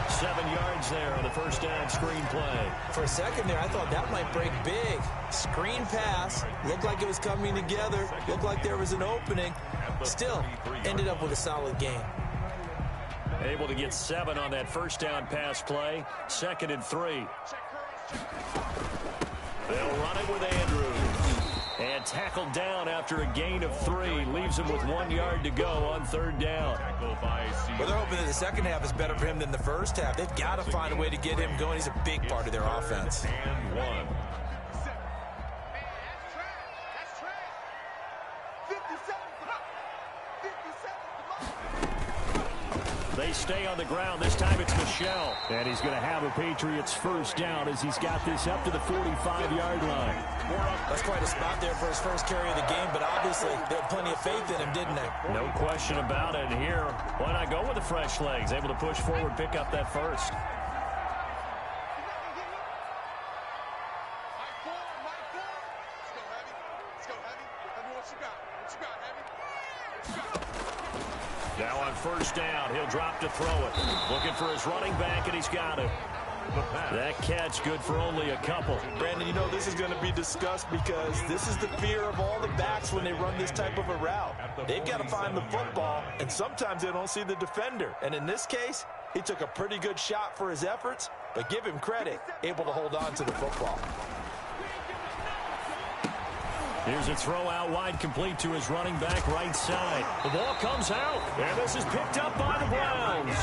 7 yards there on the 1st down screen play. For a second there, I thought that might break big. Screen pass. Looked like it was coming together. Looked like there was an opening. Still, ended up with a solid game. Able to get 7 on that 1st down pass play. 2nd and 3. They'll run it with Andrews. And tackled down after a gain of 3. Leaves him with 1 yard to go on 3rd down. Well, they're hoping that the second half is better for him than the first half. They've got to find a way to get him going. He's a big part of their offense. And 1. They stay on the ground. This time it's Michel. And he's going to have a Patriots 1st down as he's got this up to the 45-yard line. That's quite a spot there for his first carry of the game, but obviously they had plenty of faith in him, didn't they? No question about it. And here, why not go with the fresh legs? Able to push forward, pick up that 1st. Now on 1st down, he'll drop to throw it. Looking for his running back, and he's got it. That catch good for only a couple. Brandon, you know this is going to be discussed because this is the fear of all the backs when they run this type of a route. They've got to find the football, and sometimes they don't see the defender. And in this case, he took a pretty good shot for his efforts, but give him credit, able to hold on to the football. Here's a throw out wide, complete to his running back right side. The ball comes out, and this is picked up by the Browns.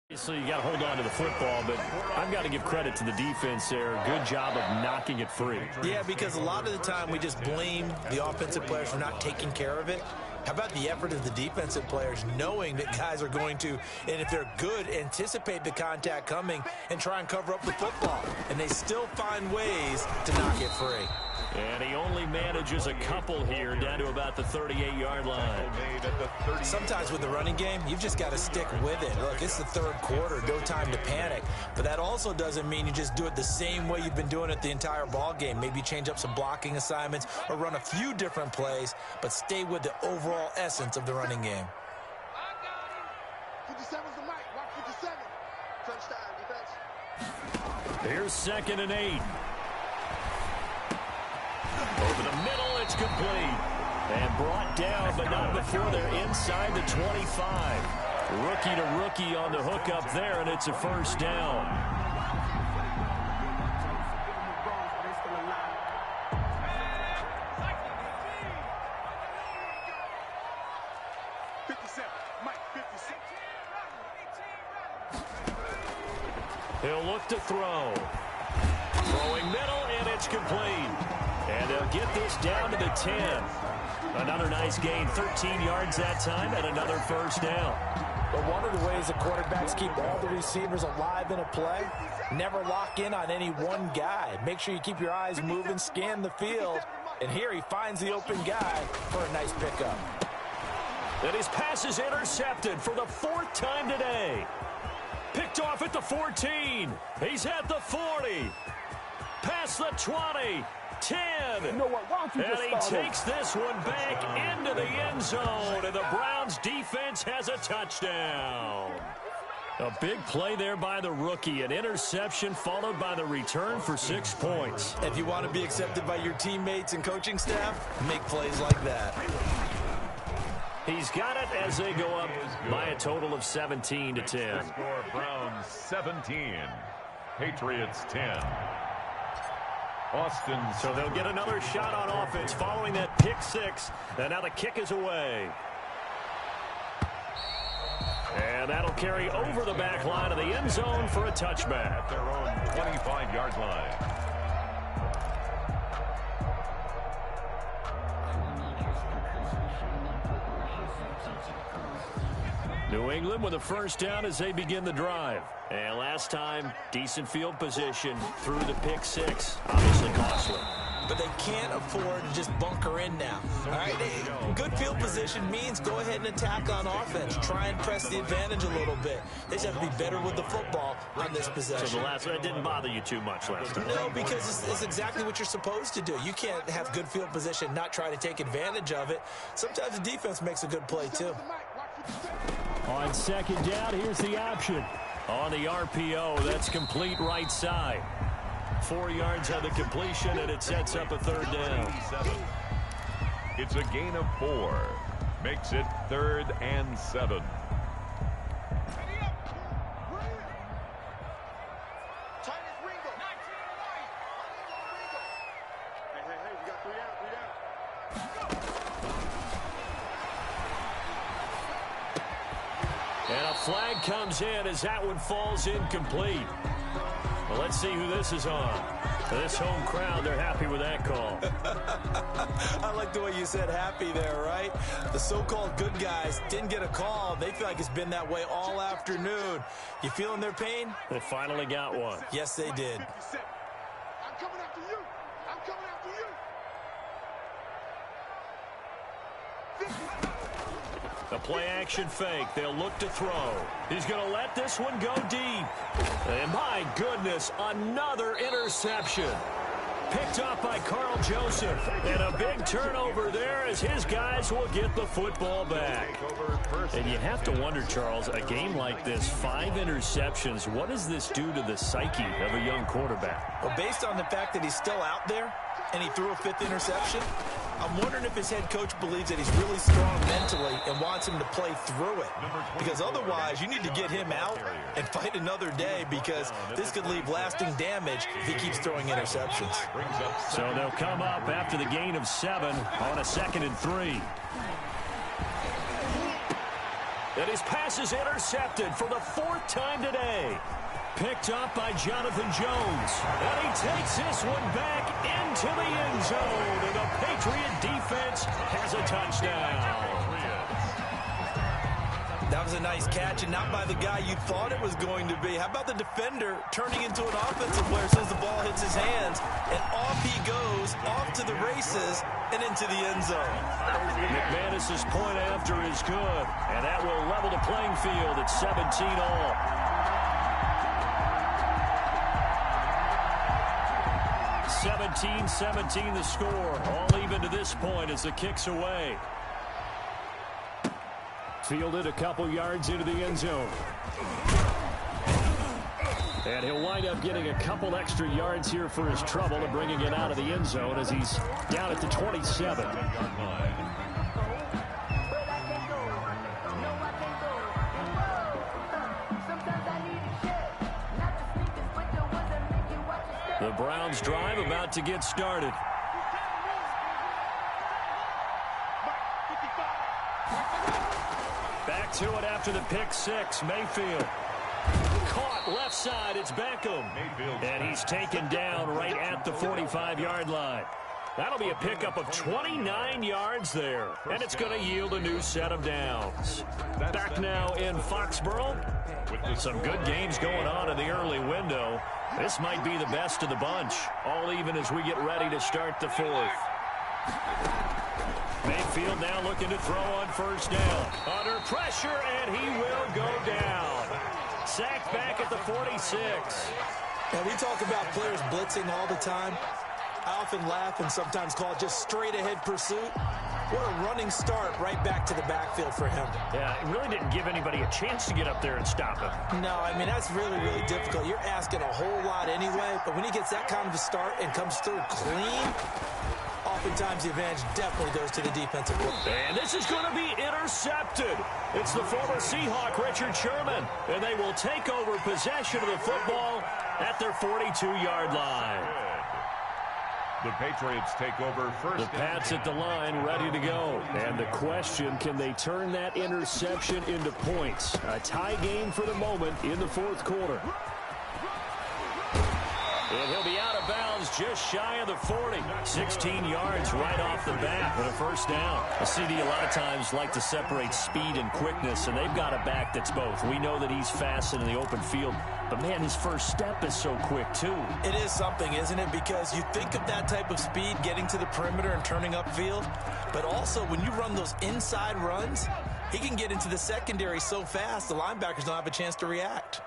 Obviously, you got to hold on to the football, but I've got to give credit to the defense there. Good job of knocking it free. Yeah, because a lot of the time we just blame the offensive players for not taking care of it. How about the effort of the defensive players knowing that guys are going to, and if they're good, anticipate the contact coming and try and cover up the football. And they still find ways to knock it free. And he only manages a couple here down to about the 38-yard line. Sometimes with the running game, you've just got to stick with it. Look, it's the third quarter, no time to panic. But that also doesn't mean you just do it the same way you've been doing it the entire ball game. Maybe change up some blocking assignments or run a few different plays, but stay with the overall essence of the running game. 57's the mic. Watch 57. Touchdown defense. Here's 2nd and 8. Over the middle, it's complete. And brought down, but not before they're inside the 25. Rookie to rookie on the hook up there, and it's a first down. He'll look to throw. Throwing middle, and it's complete. And they'll get this down to the 10. Another nice gain, 13 yards that time, and another first down. But one of the ways the quarterbacks keep all the receivers alive in a play, never lock in on any one guy. Make sure you keep your eyes moving, scan the field. And here he finds the open guy for a nice pickup. And his pass is intercepted for the 4th time today. Picked off at the 14. He's at the 40. Past the 20. 10. You know what? Why don't you and just he takes this one back into the end zone. And the Browns defense has a touchdown. A big play there by the rookie. An interception followed by the return for 6 points. If you want to be accepted by your teammates and coaching staff, make plays like that. He's got it as they go up by a total of 17 to 10. Score Browns 17, Patriots 10. Austin. So they'll get another shot on offense following that pick 6. And now the kick is away. And that'll carry over the back line of the end zone for a touchback. Their own 25-yard line. New England with a first down as they begin the drive. And last time, decent field position through the pick 6. Obviously costly. But they can't afford to just bunker in now. All right, good field position means go ahead and attack on offense. Try and press the advantage a little bit. They just have to be better with the football on this possession. So the last one didn't bother you too much last time? No, because it's exactly what you're supposed to do. You can't have good field position, not try to take advantage of it. Sometimes the defense makes a good play, too. On 2nd down, here's the option. On the RPO, that's complete right side. 4 yards on the completion, and it sets up a 3rd down. It's a gain of 4. Makes it 3rd and 7. And a flag comes in as that one falls incomplete. Well, let's see who this is on. This home crowd, they're happy with that call. I like the way you said happy there, right? The so-called good guys didn't get a call. They feel like it's been that way all afternoon. You feeling their pain? They finally got one. Yes, they did. I'm coming after you. I'm coming after you. A play-action fake. They'll look to throw. He's going to let this one go deep. And my goodness, another interception. Picked off by Carl Joseph. And a big turnover there as his guys will get the football back. And you have to wonder, Charles, a game like this, 5 interceptions, what does this do to the psyche of a young quarterback? Well, based on the fact that he's still out there and he threw a 5th interception, I'm wondering if his head coach believes that he's really strong mentally and wants him to play through it. Because otherwise, you need to get him out and fight another day, because this could leave lasting damage if he keeps throwing interceptions. So they'll come up after the gain of 7 on a 2nd and 3. And his pass is intercepted for the 4th time today. Picked up by Jonathan Jones. And he takes this one back into the end zone. And the Patriot defense has a touchdown. That was a nice catch, and not by the guy you thought it was going to be. How about the defender turning into an offensive player as soon as the ball hits his hands, and off he goes, off to the races, and into the end zone. McManus's point after is good, and that will level the playing field at 17 all. (17-17) the score, all even to this point as the kick's away. Fielded a couple yards into the end zone. And he'll wind up getting a couple extra yards here for his trouble and bringing it out of the end zone as he's down at the 27. The Browns drive about to get started. Back to it after the pick 6. Mayfield caught left side. It's Beckham. And he's taken down right at the 45-yard line. That'll be a pickup of 29 yards there. And it's going to yield a new set of downs. Back now in Foxborough. With some good games going on in the early window. This might be the best of the bunch. All even as we get ready to start the 4th. Mayfield now looking to throw on first down. Under pressure, and he will go down. Sacked back at the 46. And we talk about players blitzing all the time. I often laugh and sometimes call it just straight-ahead pursuit. What a running start right back to the backfield for him. Yeah, it really didn't give anybody a chance to get up there and stop him. No, I mean, that's really, really difficult. You're asking a whole lot anyway, but when he gets that kind of a start and comes through clean, oftentimes the advantage definitely goes to the defensive line. And this is going to be intercepted. It's the former Seahawk, Richard Sherman, and they will take over possession of the football at their 42-yard line. The Patriots take over first. The Pats at the line, ready to go. And the question, can they turn that interception into points? A tie game for the moment in the 4th quarter. And he'll be out of bounds just shy of the 40. 16 yards right off the bat with a first down. A CD a lot of times like to separate speed and quickness, and they've got a back that's both. We know that he's fast in the open field, but, man, his first step is so quick, too. It is something, isn't it? Because you think of that type of speed getting to the perimeter and turning upfield, but also when you run those inside runs, he can get into the secondary so fast the linebackers don't have a chance to react.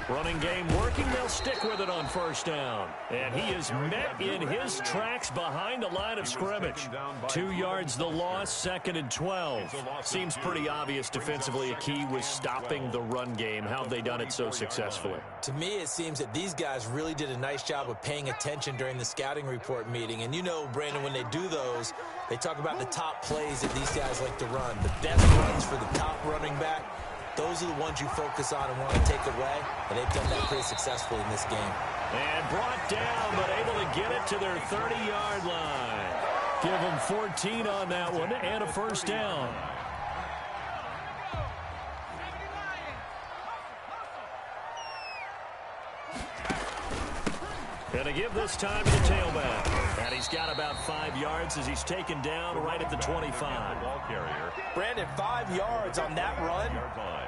Running game working. They'll stick with it on first down. And he is met in his tracks behind the line of scrimmage. 2 yards the loss, 2nd and 12. Seems pretty obvious defensively. A key was stopping the run game. How have they done it so successfully? To me, it seems that these guys really did a nice job of paying attention during the scouting report meeting. And you know, Brandon, when they do those, they talk about the top plays that these guys like to run. The best runs for the top running back. Those are the ones you focus on and want to take away, and they've done that pretty successfully in this game. And brought down, but able to get it to their 30-yard line. Give them 14 on that one and a first down. Gonna give this time to the tailback. And he's got about 5 yards as he's taken down right at the 25. Brandon, 5 yards on that run.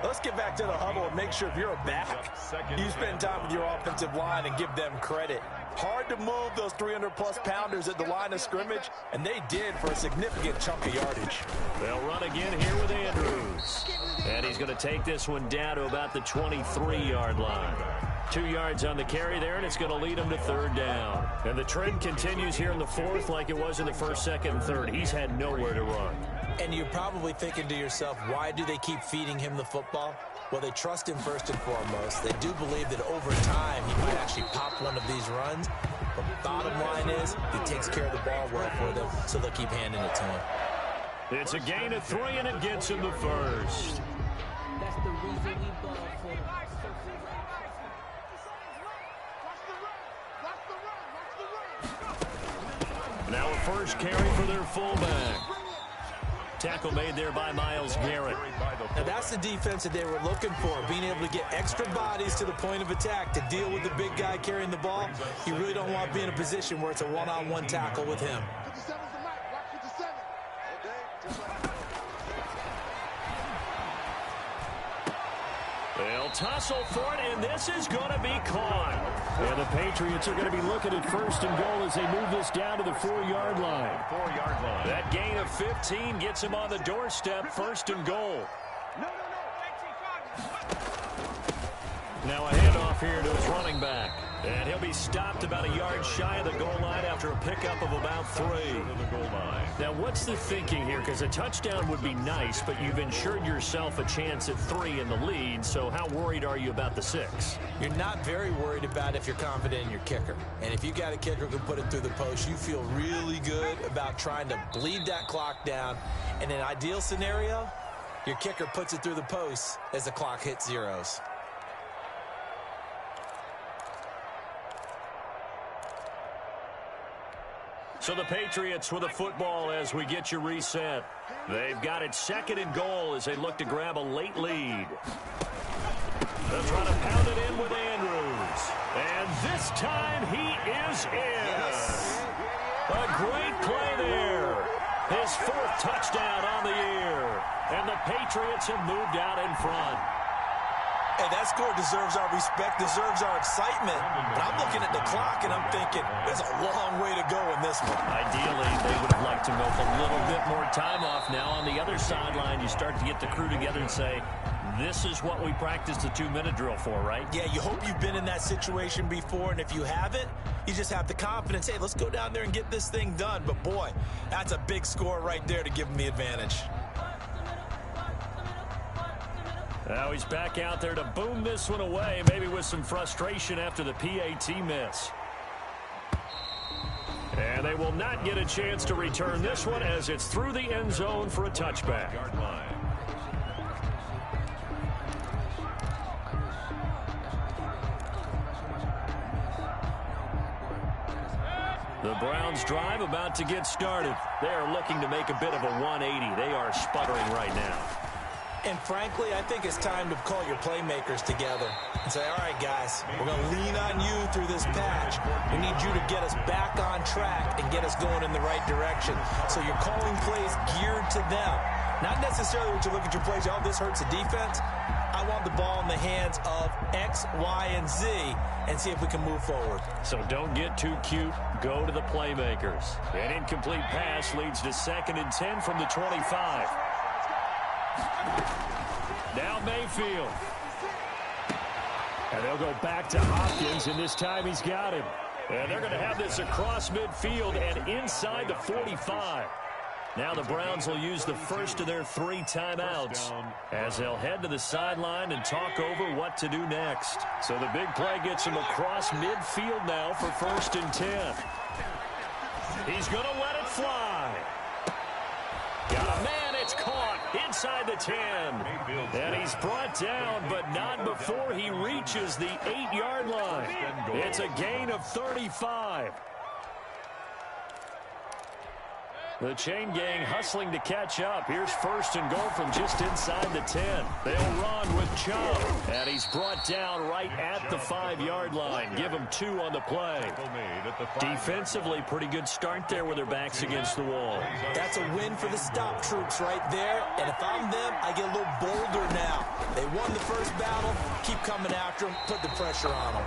Let's get back to the huddle and make sure if you're a back, you spend time with your offensive line and give them credit. Hard to move those 300-plus pounders at the line of scrimmage, and they did for a significant chunk of yardage. They'll run again here with Andrews. And he's going to take this one down to about the 23-yard line. 2 yards on the carry there, and it's going to lead him to third down. And the trend continues here in the 4th like it was in the 1st, 2nd, and 3rd. He's had nowhere to run. And you're probably thinking to yourself, why do they keep feeding him the football? Well, they trust him first and foremost. They do believe that over time he might actually pop one of these runs. But Bottom line is, he takes care of the ball well for them, so they'll keep handing it to him. It's a gain of 3, and it gets him the first. That's the reason we ball for them. Now a first carry for their fullback. Tackle made there by Myles Garrett. Now that's the defense that they were looking for, being able to get extra bodies to the point of attack to deal with the big guy carrying the ball. You really don't want to be in a position where it's a one-on-one tackle with him. They'll tussle for it, and this is going to be caught. And the Patriots are going to be looking at first and goal as they move this down to the 4-yard line. 4-yard line. That gain of 15 gets him on the doorstep, first and goal. Now a handoff here to his running back. And he'll be stopped about a yard shy of the goal line after a pickup of about 3. Now, what's the thinking here? Because a touchdown would be nice, but you've ensured yourself a chance at 3 in the lead, so how worried are you about the 6? You're not very worried about if you're confident in your kicker. And if you got a kicker who can put it through the post, you feel really good about trying to bleed that clock down. In an ideal scenario, your kicker puts it through the post as the clock hits zeros. So the Patriots with the football as we get you reset. They've got it 2nd and goal as they look to grab a late lead. They'll try to pound it in with Andrews. And this time he is in. Yes. A great play there. His 4th touchdown on the year. And the Patriots have moved out in front. Hey, that score deserves our respect, deserves our excitement. But I'm looking at the clock, and I'm thinking, there's a long way to go in this one. Ideally, they would have liked to milk a little bit more time off. Now, on the other sideline, you start to get the crew together and say, this is what we practiced the 2-minute drill for, right? Yeah, you hope you've been in that situation before, and if you haven't, you just have the confidence, hey, let's go down there and get this thing done. But, boy, that's a big score right there to give them the advantage. Now he's back out there to boom this one away, maybe with some frustration after the PAT miss. And they will not get a chance to return this one as it's through the end zone for a touchback. The Browns drive about to get started. They are looking to make a bit of a 180. They are sputtering right now. And frankly, I think it's time to call your playmakers together and say, all right, guys, we're going to lean on you through this patch. We need you to get us back on track and get us going in the right direction. So you're calling plays geared to them. Not necessarily when you look at your plays, oh, this hurts the defense. I want the ball in the hands of X, Y, and Z and see if we can move forward. So don't get too cute. Go to the playmakers. An incomplete pass leads to 2nd and 10 from the 25. Now Mayfield. And they'll go back to Hopkins, and this time he's got him. And they're going to have this across midfield and inside the 45. Now the Browns will use the first of their 3 timeouts as they'll head to the sideline and talk over what to do next. So the big play gets him across midfield now for 1st and 10. He's going to let it fly. Got a man, it's caught inside the 10. And he's brought down, but not before he reaches the 8-yard line. It's a gain of 35. The chain gang hustling to catch up. Here's 1st and goal from just inside the 10. They'll run with Chubb. And he's brought down right at the 5-yard line. Give him 2 on the play. Defensively, pretty good start there with their backs against the wall. That's a win for the stop troops right there. And if I'm them, I get a little bolder now. They won the first battle. Keep coming after them. Put the pressure on them.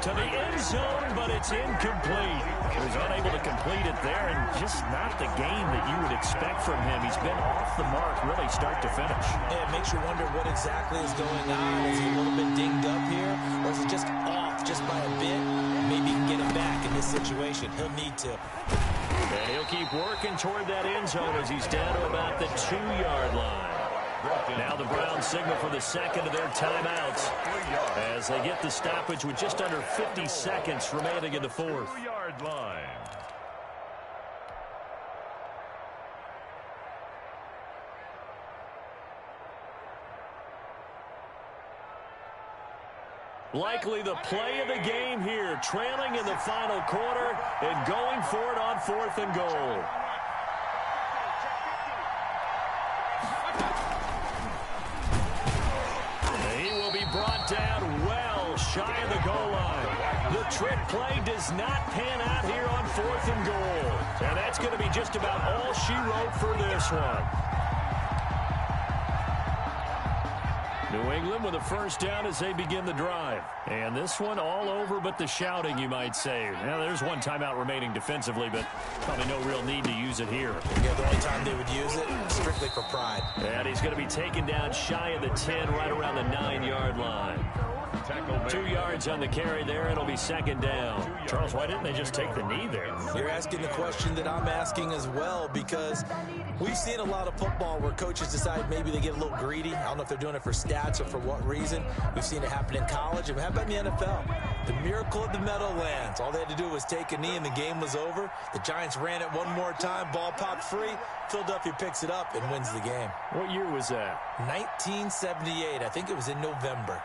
To the end zone, but it's incomplete. He was unable to complete it there, and just not the game that you would expect from him. He's been off the mark really start to finish. Yeah, it makes you wonder what exactly is going on. Is he a little bit dinged up here, or is he just off just by a bit? Maybe he can get him back in this situation. He'll need to. And he'll keep working toward that end zone as he's down to about the 2-yard line. Now the Browns signal for the second of their timeouts as they get the stoppage with just under 50 seconds remaining in the fourth. 2-yard line. Likely the play of the game here, trailing in the final quarter and going for it on 4th and goal. He will be brought down well shy of the goal line. The trick play does not pan out here on 4th and goal. And that's going to be just about all she wrote for this one. New England with a first down as they begin the drive. And this one all over but the shouting, you might say. Now, there's one timeout remaining defensively, but probably no real need to use it here. Yeah, the only time they would use it, strictly for pride. And he's going to be taken down shy of the 10, right around the 9-yard line. 2 yards on the carry there. It'll be second down. Charles, why didn't they just take the knee there? You're asking the question that I'm asking as well, because we've seen a lot of football where coaches decide maybe they get a little greedy. I don't know if they're doing it for stats or for what reason. We've seen it happen in college. And how about in the NFL? The miracle of the Meadowlands. All they had to do was take a knee and the game was over. The Giants ran it one more time. Ball popped free. Philadelphia picks it up and wins the game. What year was that? 1978. I think it was in November.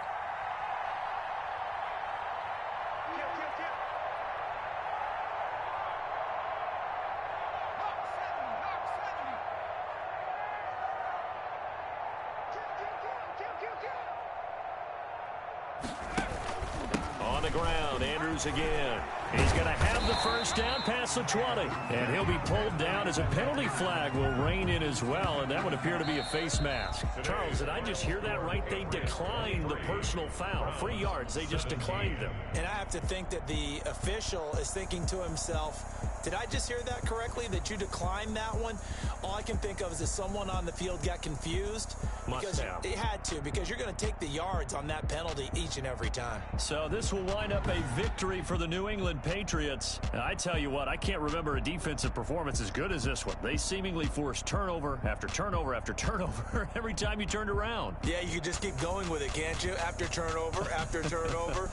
On the ground, Andrews again. He's going to have the first down past the 20. And he'll be pulled down as a penalty flag will rein in as well. And that would appear to be a face mask. Charles, did I just hear that right? They declined the personal foul. 3 yards, they just declined them. And I have to think that the official is thinking to himself, did I just hear that correctly, that you declined that one? All I can think of is that someone on the field got confused. Must have. It had to, because you're going to take the yards on that penalty each and every time. So this will wind up a victory for the New England Patriots. And I tell you what, I can't remember a defensive performance as good as this one. They seemingly forced turnover after turnover after turnover every time you turned around. Yeah, you could just keep going with it, can't you? After turnover, after turnover.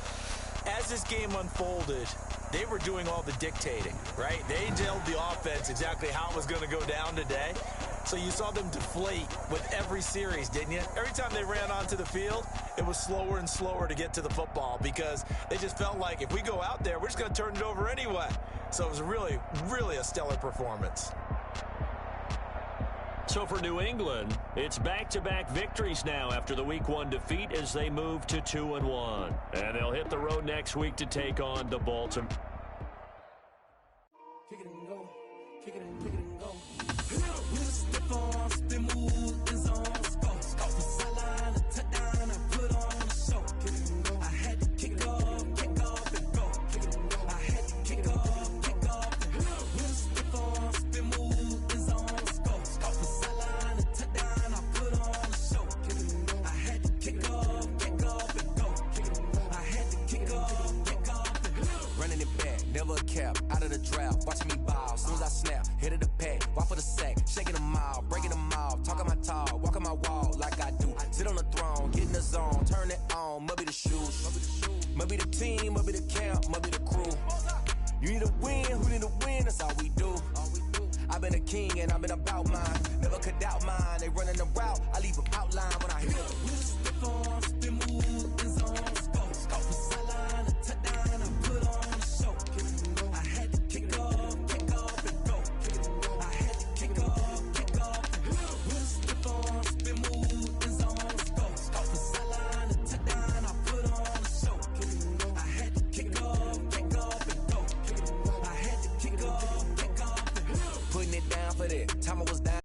As this game unfolded, they were doing all the dictating, right? They told the offense exactly how it was going to go down today. So you saw them deflate with every series, didn't you? Every time they ran onto the field, it was slower and slower to get to the football because they just felt like if we go out there, we're just going to turn it over anyway. So it was really, really a stellar performance. So for New England, it's back-to-back victories now after the Week 1 defeat as they move to 2-1. And they'll hit the road next week to take on the Baltimore. Kick it and go. Kick it and go. Step on, spin move, is on scope. Scope for sideline, touchdown, I put on the show. Kick it and go. I had to kick off and go. Kick it and go. I had to kick off and go. Step on, spin move, is on scope. Scope for sideline, touchdown, I put on the show. Kick it and go. I had to kick off and go. Kick it and go. I had to kick off and go. Running it back, never a cap, out of the draft, watching me ball, soon as I snap, hit of the pack, walk for the sack, shaking them out, breaking them off, talking my talk, walking my wall like I do, sit on the throne, get in the zone, turn it on, must be the shoes, must be the team, must be the camp, must be the crew, you need a win, who need a win, that's all we do, I've been a king and I've been about mine, never could doubt mine, they running the route, I leave them outline when I hit them. Step on, spin move, is on scope. Scope for sideline, touchdown, I put on the show. I had to kick off and go. I had to kick off and go. Step on, spin move, is on scope. Scope for sideline, touchdown, I put on the show. I had to kick off and go. I had to kick off and go. Putting it down for that time I was down.